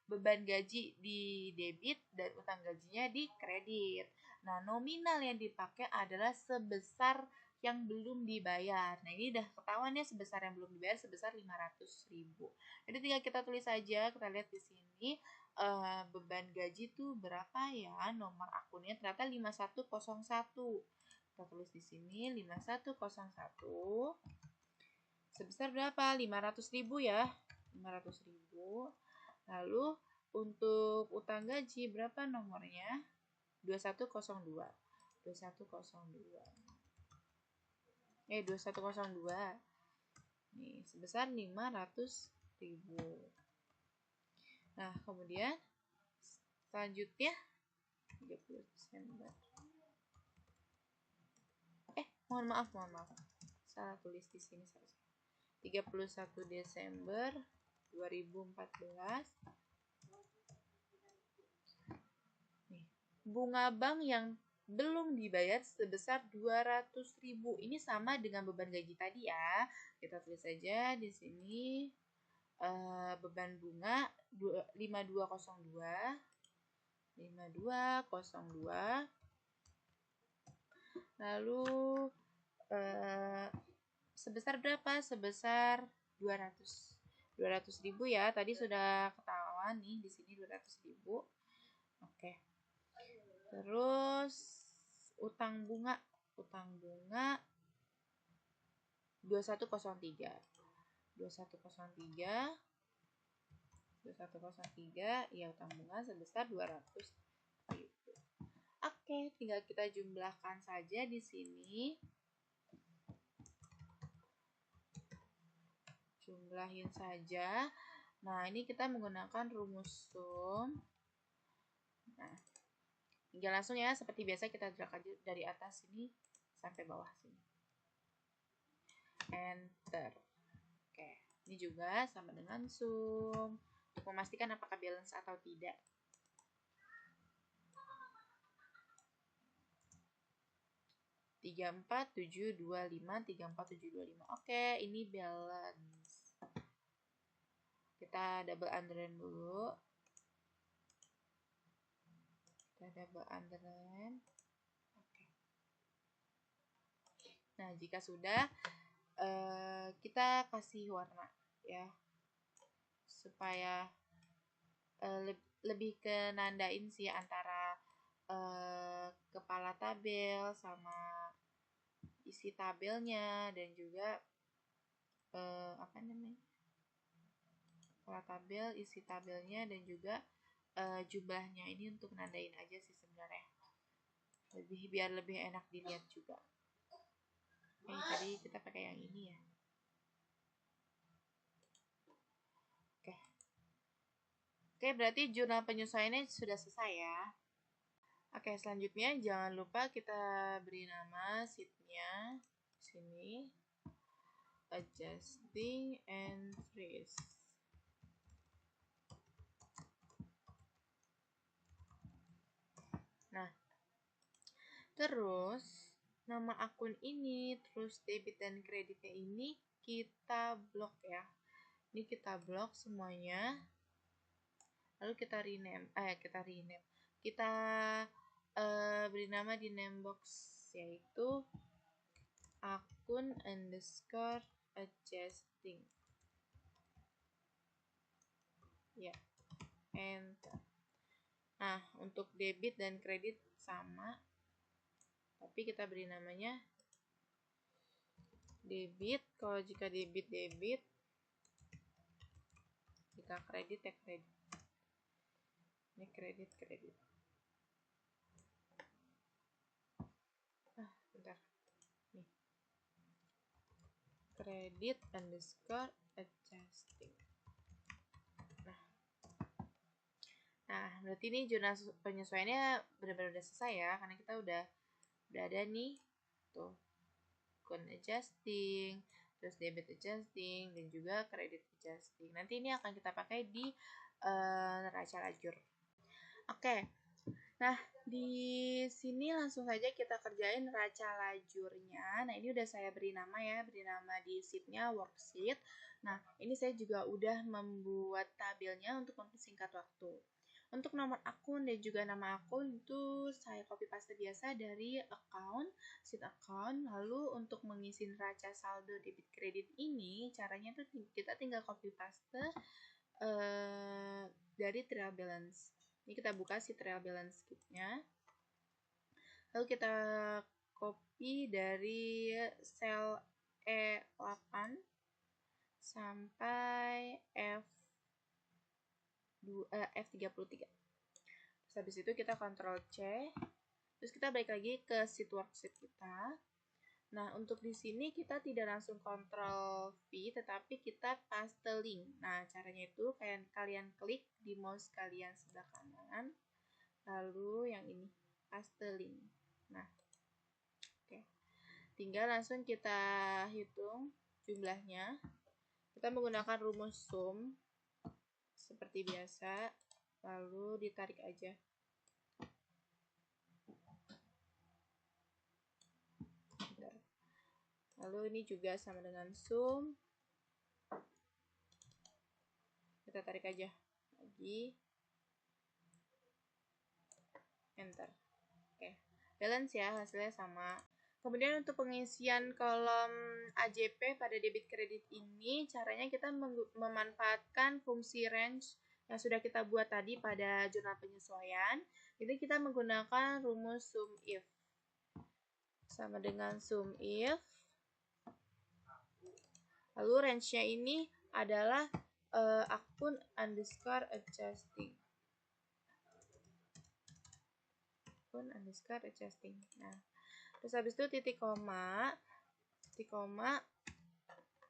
beban gaji di debit dan utang gajinya di kredit. Nah, nominal yang dipakai adalah sebesar yang belum dibayar. Nah, ini udah ketahuan ya, sebesar yang belum dibayar sebesar 500.000. Jadi tinggal kita tulis saja, kita lihat di sini beban gaji tuh berapa ya, nomor akunnya ternyata 5101. Kita tulis di sini 5101 sebesar berapa? 500.000 ya. 500.000. Lalu untuk utang gaji berapa nomornya? 2102. 2102. 2102. Nih, sebesar 500.000. Nah, kemudian selanjutnya 30 Desember. Mohon maaf. Salah tulis di sini 31 Desember 2014. Nih, bunga bank yang belum dibayar sebesar 200.000. Ini sama dengan beban gaji tadi ya. Kita tulis saja di sini beban bunga 5202. Lalu sebesar berapa? Sebesar 200.000 ya. Tadi sudah ketahuan nih di sini 200.000. Oke. Terus utang bunga 2103. 2103 ya, utang bunga sebesar 200.000. Oke, tinggal kita jumlahkan saja di sini. Jumlahin saja. Nah, ini kita menggunakan rumus sum. Nah, tinggal langsung ya, seperti biasa kita drag aja dari atas sini sampai bawah sini. Enter. Oke, ini juga sama dengan sum untuk memastikan apakah balance atau tidak. Tiga empat tujuh dua lima. Oke, ini balance. Kita double underline dulu. Oke. Nah, jika sudah kita kasih warna ya, supaya lebih ke nandain sih antara kepala tabel sama isi tabelnya, dan juga kepala tabel, isi tabelnya, dan juga jumlahnya. Ini untuk nandain aja sih sebenarnya, biar lebih enak dilihat juga. Tadi kita pakai yang ini ya. Oke, berarti jurnal penyesuaiannya sudah selesai ya. Oke, selanjutnya jangan lupa kita beri nama sheet-nya di sini. Adjusting entries. Nah, terus nama akun ini, terus debit dan kreditnya ini kita blok ya. Ini kita blok semuanya. Lalu kita rename. Kita beri nama di name box, yaitu akun underscore adjusting. Ya, enter. Nah, untuk debit dan kredit sama, tapi kita beri namanya debit. Kalau jika debit, jika kredit ya kredit. Ini kredit. Bentar. Nih. Kredit underscore adjusting. Nah, berarti ini jurnal penyesuaiannya benar-benar udah selesai ya, karena kita udah ada nih tuh akun adjusting, terus debit adjusting, dan juga kredit adjusting. Nanti ini akan kita pakai di neraca lajur. Oke, Nah, di sini langsung saja kita kerjain raca lajurnya. Nah, ini udah saya beri nama ya, beri nama di sheetnya worksheet. Nah, ini saya juga udah membuat tabelnya untuk mempersingkat waktu. Untuk nomor akun dan juga nama akun itu saya copy paste biasa dari account, sheet account. Lalu untuk mengisi raca saldo debit kredit ini, caranya tuh kita tinggal copy paste dari trial balance. Ini kita buka si trial balance sheet-nya. Lalu kita copy dari sel E8 sampai F33. Terus habis itu kita Ctrl C. Terus kita balik lagi ke sheet worksheet kita. Nah, untuk di sini kita tidak langsung Ctrl V, tetapi kita paste link. Nah, caranya itu kalian klik di mouse kalian sebelah kanan, lalu yang ini, paste link. Nah, oke. Tinggal langsung kita hitung jumlahnya. Kita menggunakan rumus sum, seperti biasa, lalu ditarik aja. Lalu ini juga sama dengan sum. Kita tarik aja lagi. Enter. Oke. Balance ya, hasilnya sama. Kemudian untuk pengisian kolom AJP pada debit kredit ini, caranya kita memanfaatkan fungsi range yang sudah kita buat tadi pada jurnal penyesuaian. Jadi kita menggunakan rumus sum if. Sama dengan sum if. Lalu range-nya ini adalah akun underscore adjusting. Akun underscore adjusting. Nah, terus habis itu titik koma,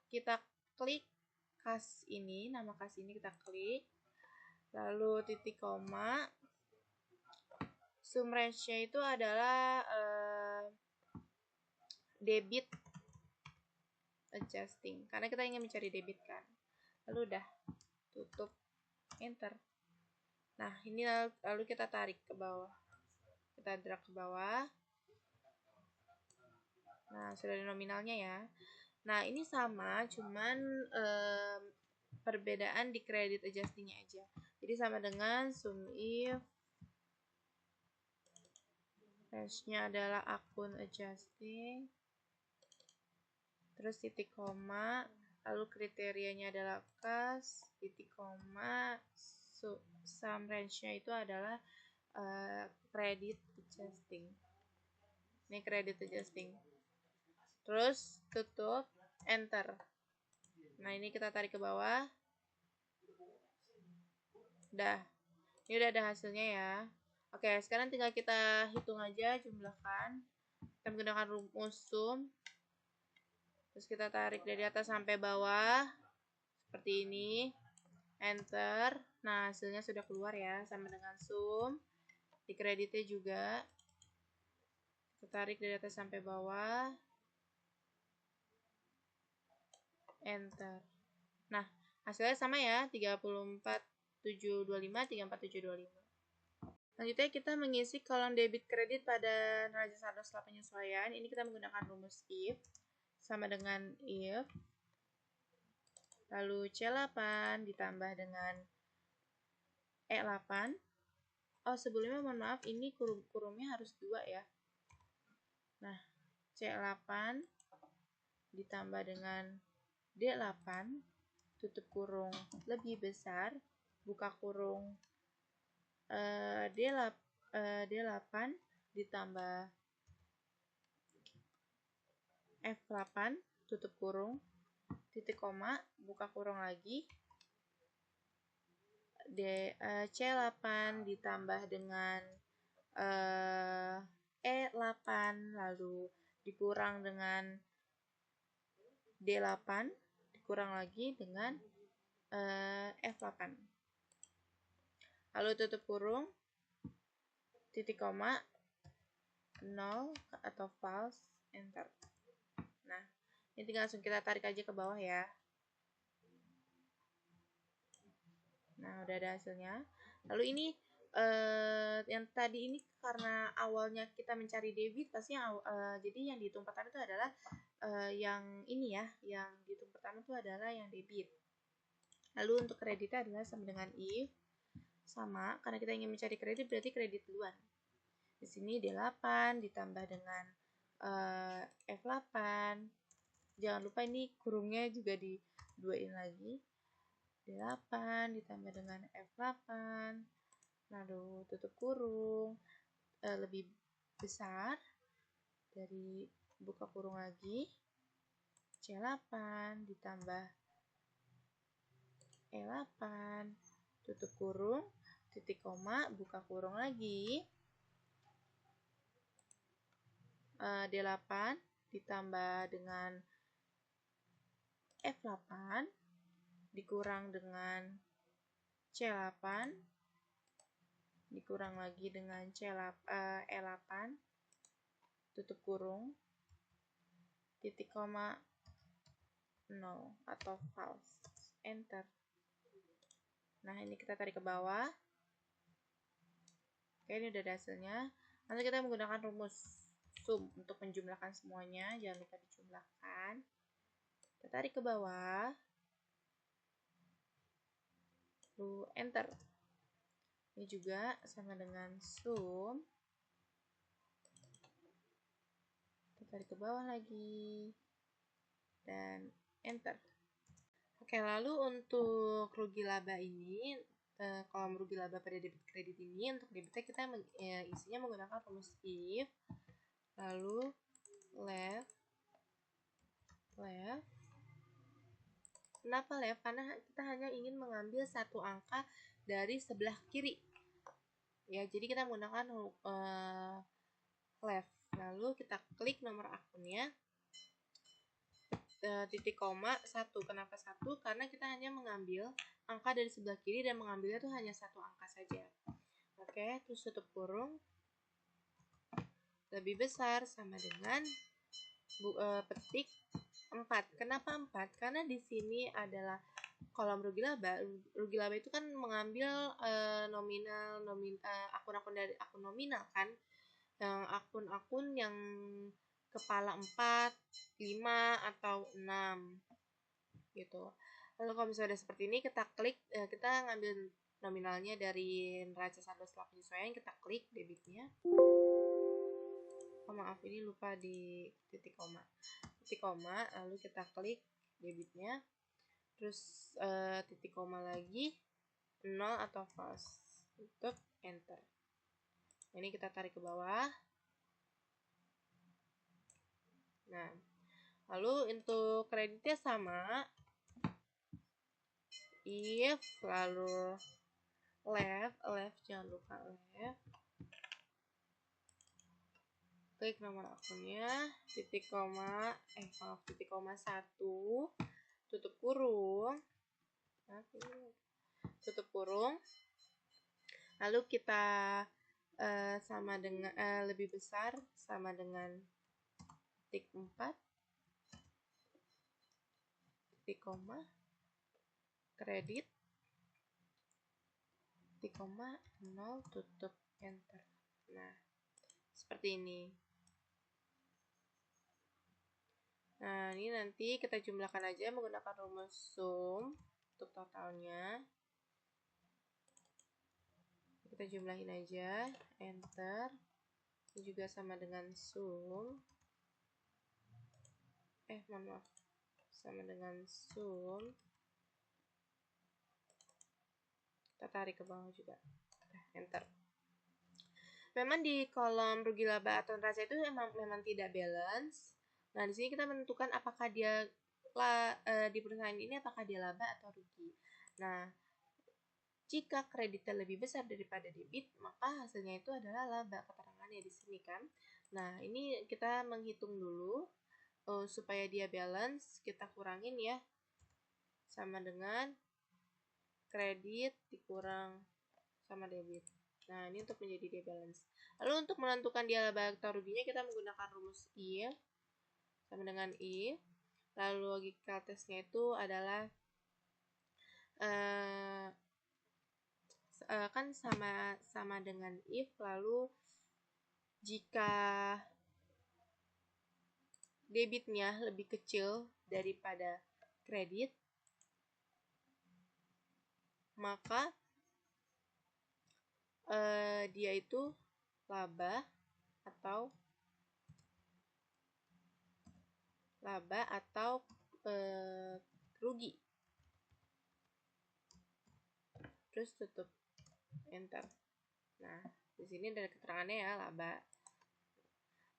kita klik kas ini, nama kas ini kita klik. Lalu titik koma, sum range-nya itu adalah debit adjusting, karena kita ingin mencari debit kan. Lalu udah, tutup, enter. Nah, ini lalu kita tarik ke bawah. Kita drag ke bawah. Nah, sudah ada nominalnya ya. Nah, ini sama, cuman perbedaan di credit adjustingnya aja. Jadi sama dengan sum if range-nya adalah akun adjusting, terus titik koma, lalu kriterianya adalah kas, titik koma, sum range-nya itu adalah credit adjusting. Ini credit adjusting. Terus tutup, enter. Nah, ini kita tarik ke bawah. Udah. Ini udah ada hasilnya ya. Oke, sekarang tinggal kita hitung aja, jumlahkan. Kita menggunakan rumus sum. Terus kita tarik dari atas sampai bawah. Seperti ini. Enter. Nah, hasilnya sudah keluar ya, sama dengan sum. Di kreditnya juga. Kita tarik dari atas sampai bawah. Enter. Nah, hasilnya sama ya, 34.725, 34.725. Selanjutnya kita mengisi kolom debit kredit pada neraca saldo setelah penyesuaian. Ini kita menggunakan rumus if, sama dengan if, lalu C8 ditambah dengan E8. Oh, sebelumnya mohon maaf, ini kurungnya harus 2 ya. Nah, C8 ditambah dengan D8, tutup kurung lebih besar, buka kurung D8 ditambah F8, tutup kurung, titik koma, buka kurung lagi, C8 ditambah dengan E8, lalu dikurang dengan D8, dikurang lagi dengan F8. Lalu tutup kurung, titik koma, 0 atau false, enter. Nah, ini tinggal langsung kita tarik aja ke bawah ya. Nah, udah ada hasilnya. Lalu ini yang tadi ini karena awalnya kita mencari debit, pasti jadi yang dihitung pertama itu adalah yang ini ya, yang dihitung pertama itu adalah yang debit. Lalu untuk kreditnya adalah sama dengan if, sama karena kita ingin mencari kredit berarti kredit duluan. Di sini D8 ditambah dengan F8. Jangan lupa ini kurungnya juga diduain lagi. D8 ditambah dengan F8. Lalu tutup kurung, lebih besar dari buka kurung lagi. C8 ditambah E8, tutup kurung, titik koma, buka kurung lagi. D8 ditambah dengan F8 dikurang dengan C8 dikurang lagi dengan E8, tutup kurung, titik koma 0 atau false, enter. Nah, ini kita tarik ke bawah. Oke, ini udah ada hasilnya. Nanti kita menggunakan rumus sum untuk menjumlahkan semuanya. Jangan lupa dijumlahkan. Kita tarik ke bawah. Lalu enter. Ini juga sama dengan sum. Kita tarik ke bawah lagi. Dan enter. Oke, lalu untuk rugi laba ini, kolom rugi laba pada debit kredit ini, untuk debitnya kita isinya menggunakan rumus if, lalu left. Kenapa left? Karena kita hanya ingin mengambil satu angka dari sebelah kiri. Ya, jadi kita menggunakan left. Lalu kita klik nomor akunnya. Titik koma 1. Kenapa 1? Karena kita hanya mengambil angka dari sebelah kiri dan mengambilnya itu hanya satu angka saja. Oke, terus tutup kurung. Lebih besar sama dengan petik 4. Kenapa 4? Karena di sini adalah kolom rugi laba. Rugi laba itu kan mengambil akun-akun dari akun nominal kan. Yang akun-akun yang kepala 4, 5, atau 6 gitu. Lalu kalau misalnya udah seperti ini, kita klik, kita ngambil nominalnya dari neraca saldo setelah penyesuaian, kita klik debitnya. Oh maaf, ini lupa di titik koma. Titik koma, lalu kita klik debitnya. Terus titik koma lagi, 0 atau false. Tutup, enter. Ini kita tarik ke bawah. Nah, lalu untuk kreditnya sama. If, lalu left, jangan lupa left. Klik nomor akunnya, titik koma 1, tutup kurung. Tutup kurung. Lalu kita sama dengan lebih besar sama dengan titik 4, titik koma, kredit, titik koma 0, tutup, enter. Nah, seperti ini. Nah, ini nanti kita jumlahkan aja menggunakan rumus sum untuk totalnya. Kita jumlahin aja, enter. Ini juga sama dengan sum. Maaf. Sama dengan sum. Kita tarik ke bawah juga. Enter. Memang di kolom rugi laba atau neraca itu memang tidak balance. Nah, di sini kita menentukan apakah dia di perusahaan ini apakah dia laba atau rugi. Nah, jika kreditnya lebih besar daripada debit, maka hasilnya itu adalah laba, keterangannya di sini kan. Nah, ini kita menghitung dulu supaya dia balance, kita kurangin ya. Sama dengan kredit dikurang sama debit. Nah, ini untuk menjadi dia balance. Lalu untuk menentukan dia laba atau ruginya kita menggunakan rumus if sama dengan if. Lalu logical testnya itu adalah kan sama dengan if, lalu jika debitnya lebih kecil daripada kredit, maka dia itu laba atau rugi. Terus tutup enter. Nah, di sini ada keterangannya ya, laba.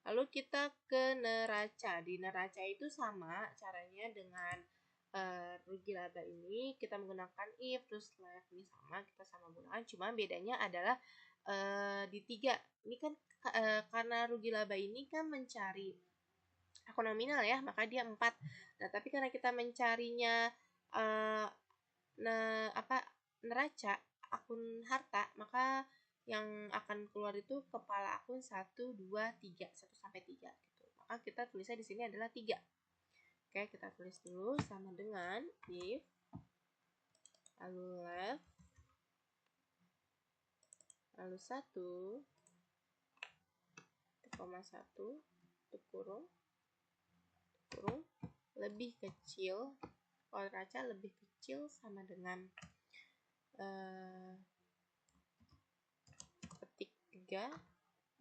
Lalu kita ke neraca. Di neraca itu sama caranya dengan rugi laba ini, kita menggunakan if, terus left ini sama, kita sama gunakan, cuma bedanya adalah di 3. Ini kan karena rugi laba ini kan mencari akun nominal ya, maka dia 4. Nah, tapi karena kita mencarinya neraca, akun harta, maka yang akan keluar itu kepala akun 1, 2, 3, 1 sampai 3 gitu. Maka kita tulisnya di sini adalah 3. Oke, kita tulis dulu sama dengan if, lalu left, lalu 1, koma 1, tutup kurung, lebih kecil, kalau neraca lebih kecil sama dengan ketik 3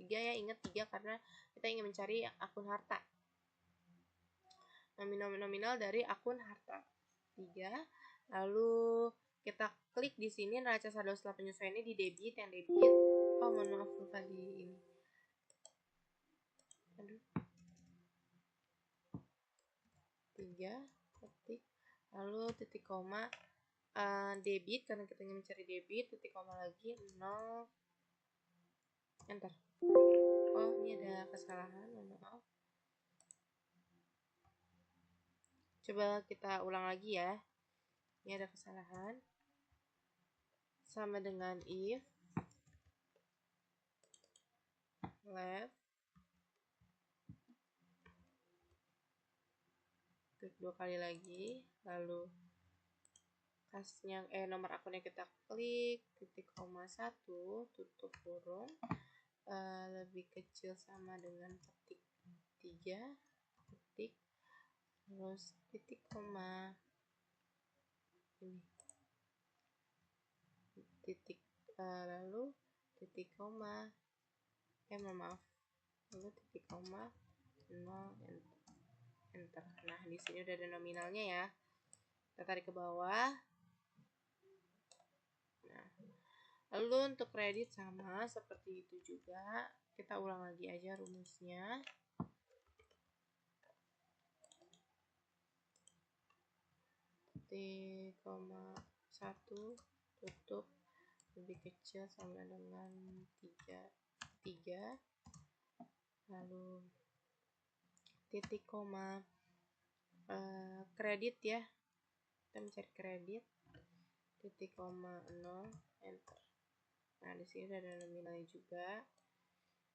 ya, ingat 3 karena kita ingin mencari akun harta, nominal dari akun harta 3. Lalu kita klik di sini neraca saldo setelah penyesuaiannya di debit, yang debit. Oh, mohon maaf lupa di ini. Aduh. 3 ketik, lalu titik koma debit karena kita ingin mencari debit, titik koma lagi 0, enter. Oh, ini ada kesalahan, mohon maaf. Coba kita ulang lagi ya. Ini ada kesalahan. Sama dengan if, left, klik 2 kali lagi, lalu kasnya nomor akunnya kita klik, titik koma 1, tutup kurung, lebih kecil sama dengan ketik 3, ketik, terus titik koma ini, titik, lalu titik koma, maaf, lalu titik koma 0, enter. Nah, di sini udah ada nominalnya ya. Kita tarik ke bawah. Nah, lalu untuk kredit sama seperti itu juga. Kita ulang lagi aja rumusnya. Koma 1, tutup, lebih kecil sama dengan 3, lalu titik koma kredit ya, kita mencari kredit, titik koma 0, enter. Nah, di sini ada nominalnya juga,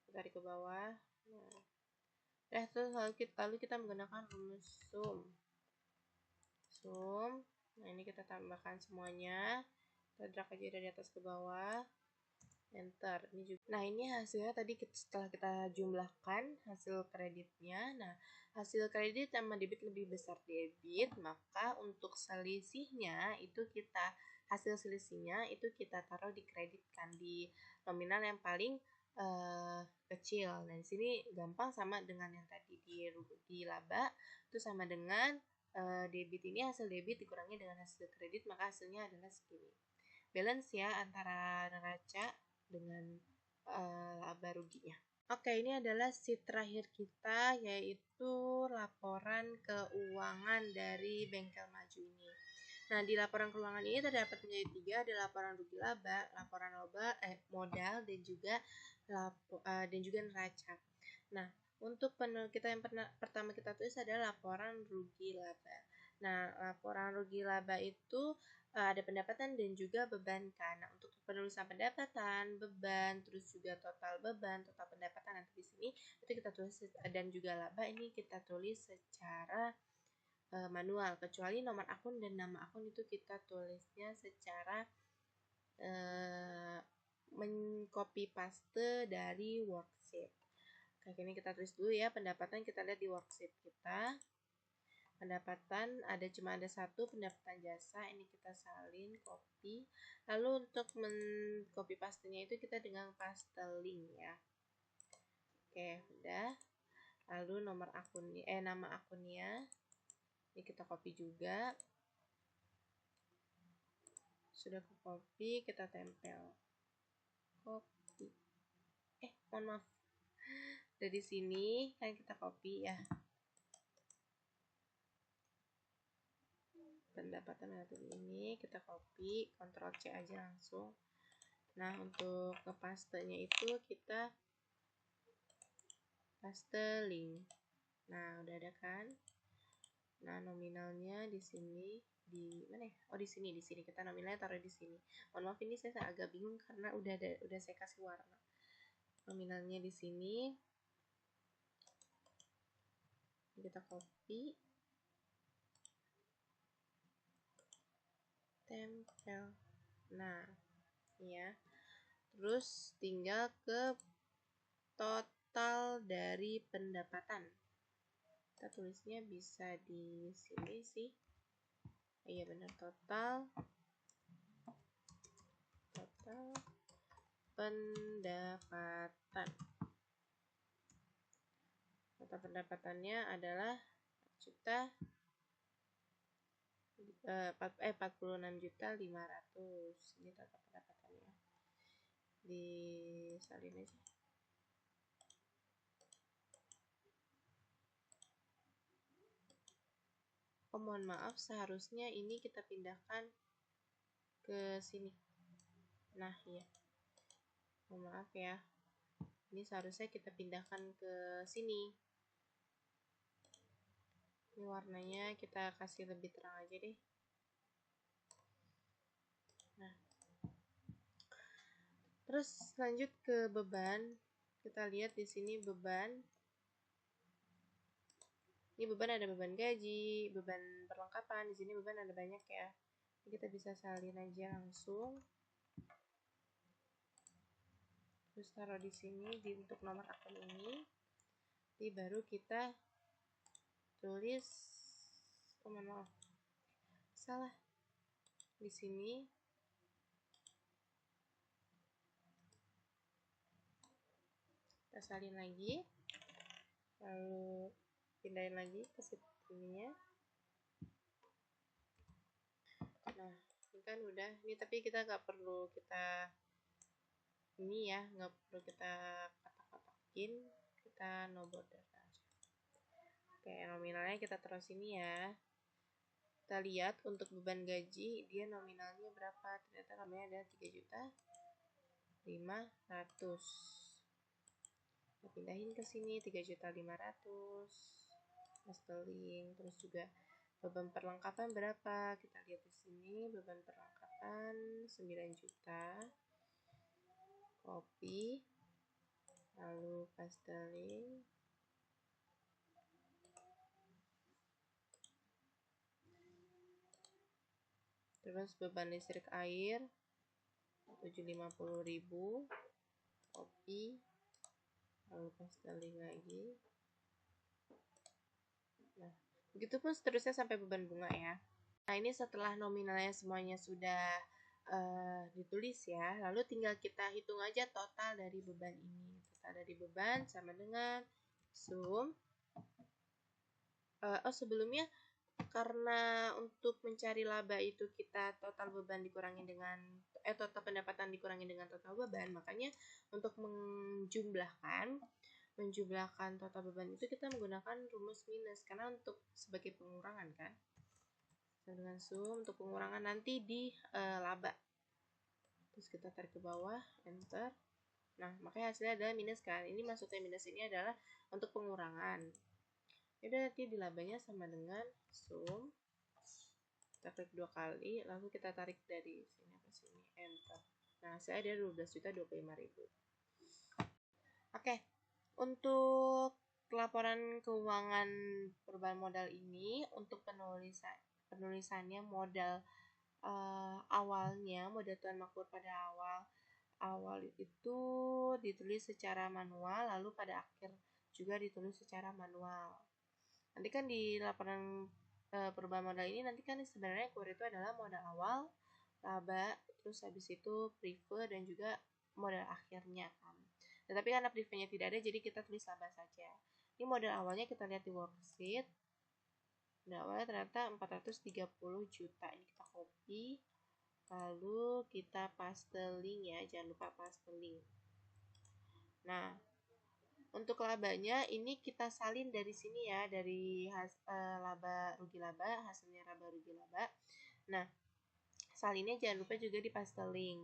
kita tarik ke bawah. Nah, terus lalu kita menggunakan rumus sum. Nah, ini kita tambahkan semuanya, kita drag aja dari atas ke bawah, enter. Ini juga. Nah, ini hasilnya tadi setelah kita jumlahkan hasil kreditnya. Nah, hasil kredit sama debit lebih besar debit, maka untuk selisihnya itu hasil selisihnya itu kita taruh di kredit kan, di nominal yang paling kecil. Nah, di sini gampang sama dengan yang tadi di laba, itu sama dengan debit ini hasil debit dikurangi dengan hasil kredit, maka hasilnya adalah segini. Balance ya antara neraca dengan laba ruginya. Oke, ini adalah sheet terakhir kita, yaitu laporan keuangan dari Bengkel Maju ini. Nah, di laporan keuangan ini terdapat menjadi 3, ada laporan rugi laba, laporan modal, dan juga neraca. Nah, untuk kita yang pertama kita tulis adalah laporan rugi laba. Nah, laporan rugi laba itu ada pendapatan dan juga beban kan. Nah, untuk penulisan pendapatan, beban, terus juga total beban, total pendapatan nanti di sini itu kita tulis, dan juga laba ini kita tulis secara manual, kecuali nomor akun dan nama akun itu kita tulisnya secara mengcopy paste dari worksheet. Kayak gini kita tulis dulu ya, pendapatan kita lihat di worksheet kita. Pendapatan cuma ada satu, pendapatan jasa, ini kita salin, copy. Lalu untuk copy pastenya itu kita dengan paste link ya. Oke, udah. Lalu nama akunnya ini kita copy juga. Sudah ke copy, kita tempel. Copy. Mohon maaf. Dari sini kan kita copy ya. Pendapatan ini kita copy, Ctrl C aja langsung. Nah, untuk ngepastenya itu kita paste link. Nah, udah ada kan? Nah, nominalnya di sini di mana ya? Oh, di sini kita nominalnya taruh di sini. Mohon maaf ini saya agak bingung karena udah saya kasih warna. Nominalnya di sini. Kita copy. Tempel. Nah, ya. Terus tinggal ke total dari pendapatan. Kita tulisnya bisa di sini sih. Iya benar, total pendapatan. Total pendapatannya adalah 46.500.000. Ini total pendapatannya. Disalin aja. Oh, mohon maaf, seharusnya ini kita pindahkan ke sini. Nah, iya. Mohon maaf ya. Ini seharusnya kita pindahkan ke sini. Ini warnanya kita kasih lebih terang aja deh. Nah. Terus lanjut ke beban. Kita lihat di sini beban. Ini beban ada beban gaji, beban perlengkapan. Di sini beban ada banyak ya. Ini kita bisa salin aja langsung. Terus taruh di sini untuk nomor akun ini. Jadi baru kita tulis. Oh, maaf. Salah. Di sini. Kita salin lagi. Lalu pindahin lagi ke sininya. Nah, ini kan udah. Ini tapi kita nggak perlu kita nggak perlu kita kotak-kotakin, kita no border aja. Oke, nominalnya kita taruh sini ya. Kita lihat untuk beban gaji dia nominalnya berapa, ternyata nominalnya ada 3.500.000. Kita pindahin ke sini 3.500.000. Pasteling. Terus juga beban perlengkapan berapa, kita lihat di sini beban perlengkapan 9 juta. Copy, lalu pasteling. Terus beban listrik air 750.000. Copy, lalu pasteling lagi. Nah, begitu pun seterusnya sampai beban bunga ya. Nah, ini setelah nominalnya semuanya sudah ditulis ya, lalu tinggal kita hitung aja total dari beban ini. Total dari beban sama dengan sum. Sebelumnya karena untuk mencari laba itu kita total beban dikurangi dengan total pendapatan dikurangi dengan total beban, makanya untuk menjumlahkan total beban itu kita menggunakan rumus minus karena untuk sebagai pengurangan kan. Dengan sum untuk pengurangan nanti di laba. Terus kita tarik ke bawah, enter. Nah, makanya hasilnya adalah minus kan. Ini maksudnya minus ini adalah untuk pengurangan. Jadi nanti di labanya sama dengan sum. Kita klik 2 kali, lalu kita tarik dari sini ke sini, enter. Nah, saya ada 12.025.000. Oke, untuk laporan keuangan perubahan modal ini untuk penulisannya modal awalnya, mode Tuan Makmur pada awal itu ditulis secara manual, lalu pada akhir juga ditulis secara manual. Nanti kan di laporan perubahan modal ini nanti kan sebenarnya query itu adalah modal awal, laba, terus habis itu prefer dan juga modal akhirnya kan. Tetapi karena prefernya tidak ada, jadi kita tulis laba saja. Ini modal awalnya kita lihat di worksheet. Modal awalnya ternyata 430 juta. Ini kita copy, lalu kita paste link ya, jangan lupa paste link. Nah, untuk labanya ini kita salin dari sini ya, dari laba rugi laba, hasilnya laba rugi laba. Nah, salinnya jangan lupa juga di paste link.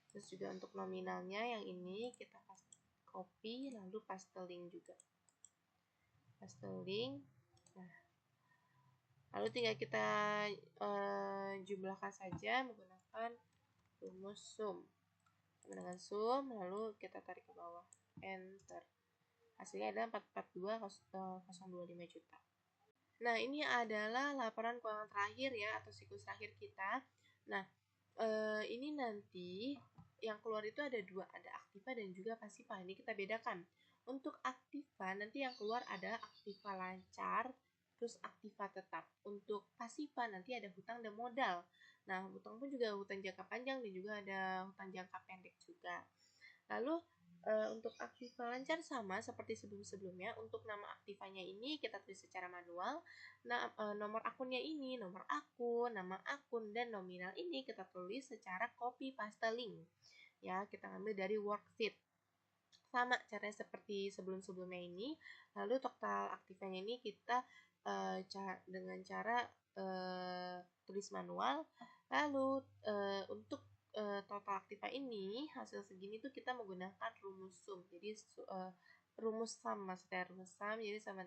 Terus juga untuk nominalnya yang ini kita copy lalu paste link juga. Paste link. Nah, lalu tinggal kita jumlahkan saja menggunakan rumus sum. Dengan sum lalu kita tarik ke bawah. Enter. Hasilnya adalah 442,025 juta. Nah, ini adalah laporan keuangan terakhir ya, atau siklus terakhir kita. Nah, ini nanti yang keluar itu ada dua, ada aktiva dan juga pasiva. Ini kita bedakan. Untuk aktiva, nanti yang keluar adalah aktiva lancar, terus aktiva tetap. Untuk pasiva, nanti ada hutang dan modal. Nah, hutang pun juga hutang jangka panjang dan juga ada hutang jangka pendek juga. Lalu untuk aktiva lancar sama seperti sebelum-sebelumnya. Untuk nama aktivanya ini kita tulis secara manual. Nah, nomor akunnya ini, nomor akun, nama akun, dan nominal ini kita tulis secara copy paste link. Ya, kita ambil dari worksheet. Sama caranya seperti sebelum-sebelumnya ini. Lalu total aktivanya ini kita dengan cara tulis manual. Lalu untuk total aktiva ini hasil segini tuh kita menggunakan rumus sum. Jadi rumus sum, maksudnya rumus sum, jadi sama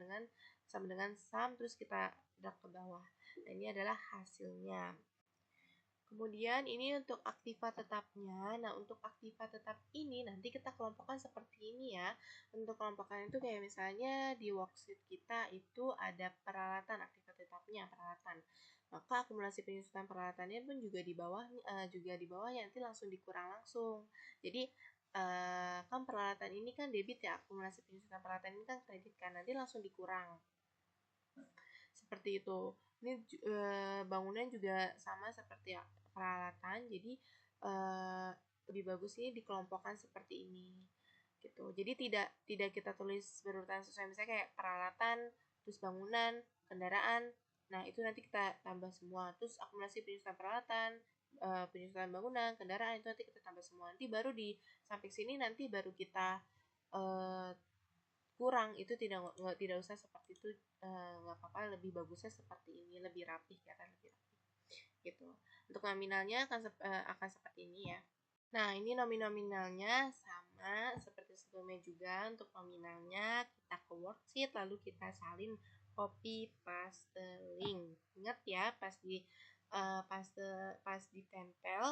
dengan sum terus kita drag ke bawah. Nah, ini adalah hasilnya. Kemudian ini untuk aktiva tetapnya. Nah, untuk aktiva tetap ini nanti kita kelompokkan seperti ini ya. Untuk kelompokan itu kayak misalnya di worksheet kita itu ada peralatan, aktiva tetapnya peralatan. Maka akumulasi penyusutan peralatannya pun juga di bawahnya nanti langsung dikurang langsung. Jadi kan peralatan ini kan debit ya, akumulasi penyusutan peralatan ini kan kredit kan, nanti langsung dikurang. Seperti itu. Ini bangunan juga sama seperti peralatan, jadi lebih bagus ini dikelompokkan seperti ini gitu. Jadi tidak kita tulis berurutan sesuai, misalnya kayak peralatan, terus bangunan, kendaraan. Nah, itu nanti kita tambah semua. Terus akumulasi penyusutan peralatan, penyusutan bangunan, kendaraan, itu nanti kita tambah semua. Nanti baru di samping sini nanti baru kita kurang, itu tidak usah seperti itu, nggak apa-apa, lebih bagusnya seperti ini, lebih rapih ya kan, lebih rapih gitu. Untuk nominalnya akan seperti ini ya. Nah, ini nominalnya sama seperti sebelumnya juga. Untuk nominalnya kita ke worksheet lalu kita salin copy paste link. Ingat ya, pas ditempel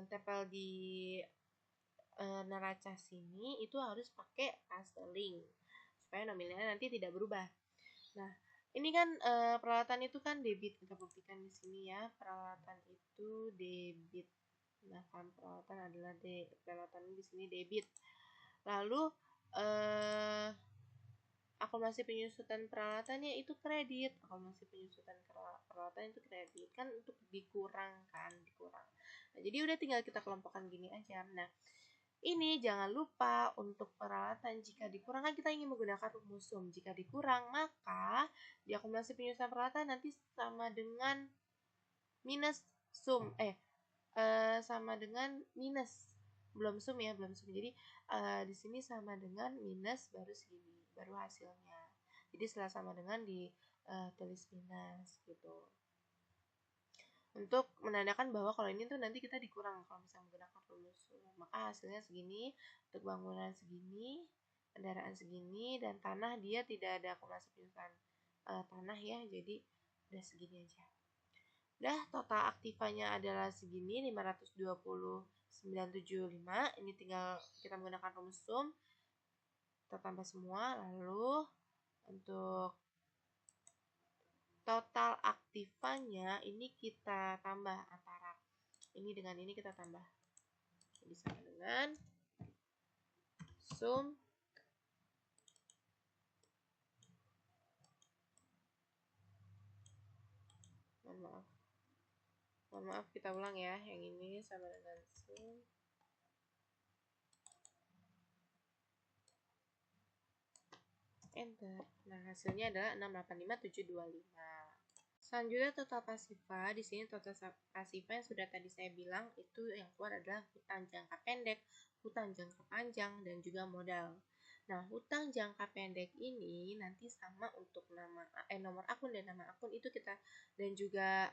tempel di neraca sini itu harus pakai paste link supaya nominalnya nanti tidak berubah. Nah, ini kan peralatan itu kan debit, kita buktikan di sini ya, peralatan itu debit. Nah, kan peralatan adalah peralatan di sini debit. Lalu akumulasi penyusutan peralatannya itu kredit. Akumulasi penyusutan peralatan itu kredit kan, untuk dikurang. Nah, jadi udah tinggal kita kelompokkan gini aja. Nah, ini jangan lupa untuk peralatan, jika dikurang kan kita ingin menggunakan rumus sum. Jika dikurang maka di akumulasi penyusutan peralatan nanti sama dengan minus sum, sama dengan minus, belum sum ya, belum sum. Jadi di sini sama dengan minus baru segini, baru hasilnya. Jadi setelah sama dengan tulis minus gitu. Untuk menandakan bahwa kalau ini tuh nanti kita dikurang kalau misalnya menggunakan rumus sum. Maka hasilnya segini, untuk bangunan segini, kendaraan segini, dan tanah dia tidak ada akumulasi penyusutan tanah ya, jadi udah segini aja. Udah, total aktivanya adalah segini, 520.975. Ini tinggal kita menggunakan rumus sum, kita tambah semua. Lalu untuk total aktifanya ini kita tambah, antara ini dengan ini kita tambah, jadi sama dengan sum mohon maaf kita ulang ya, yang ini sama dengan sum enter. Nah, hasilnya adalah 685.725. Selanjutnya total pasifa. Di sini total pasifa yang sudah tadi saya bilang itu yang keluar adalah hutang jangka pendek, hutang jangka panjang, dan juga modal. Nah, hutang jangka pendek ini nanti sama untuk nomor akun dan nama akun itu kita, dan juga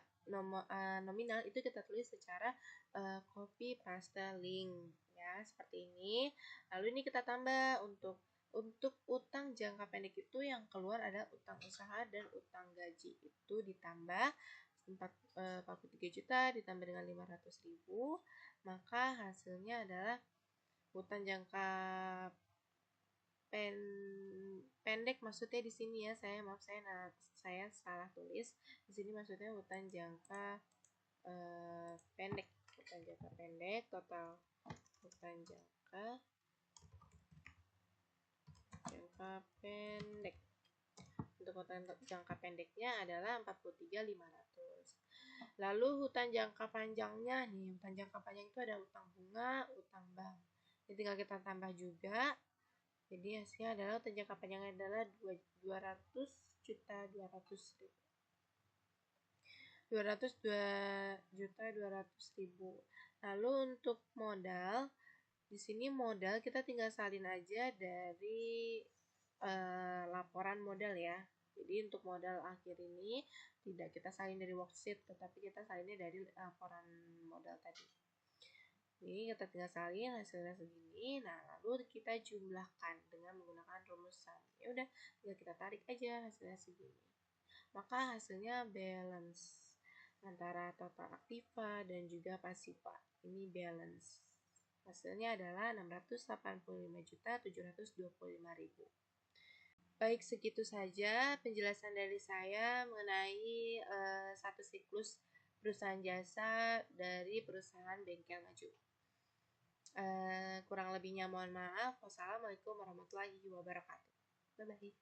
nominal itu kita tulis secara copy paste link ya, seperti ini. Lalu ini kita tambah untuk utang jangka pendek itu yang keluar ada utang usaha dan utang gaji, itu ditambah 43 juta ditambah dengan 500.000, maka hasilnya adalah utang jangka pendek, maksudnya di sini ya, saya salah tulis. Di sini maksudnya utang jangka pendek, total utang jangka pendek. Untuk hutang jangka pendeknya adalah 43.500. Lalu hutang jangka panjangnya nih, hutang jangka panjang itu ada utang bunga, utang bank. Jadi tinggal kita tambah juga. Jadi hasilnya adalah hutang jangka panjangnya adalah 202.200.000. Lalu untuk modal, di sini modal kita tinggal salin aja dari laporan modal ya. Jadi untuk modal akhir ini tidak kita salin dari worksheet, tetapi kita salinnya dari laporan modal tadi. Jadi kita tinggal salin hasilnya segini. Nah, lalu kita jumlahkan dengan menggunakan rumusan. Ya udah, tinggal kita tarik aja hasilnya segini. Maka hasilnya balance antara total aktiva dan juga pasiva. Ini balance. Hasilnya adalah 685.725.000. Baik, segitu saja penjelasan dari saya mengenai satu siklus perusahaan jasa dari perusahaan bengkel maju. Kurang lebihnya mohon maaf. Wassalamualaikum warahmatullahi wabarakatuh. Bye-bye.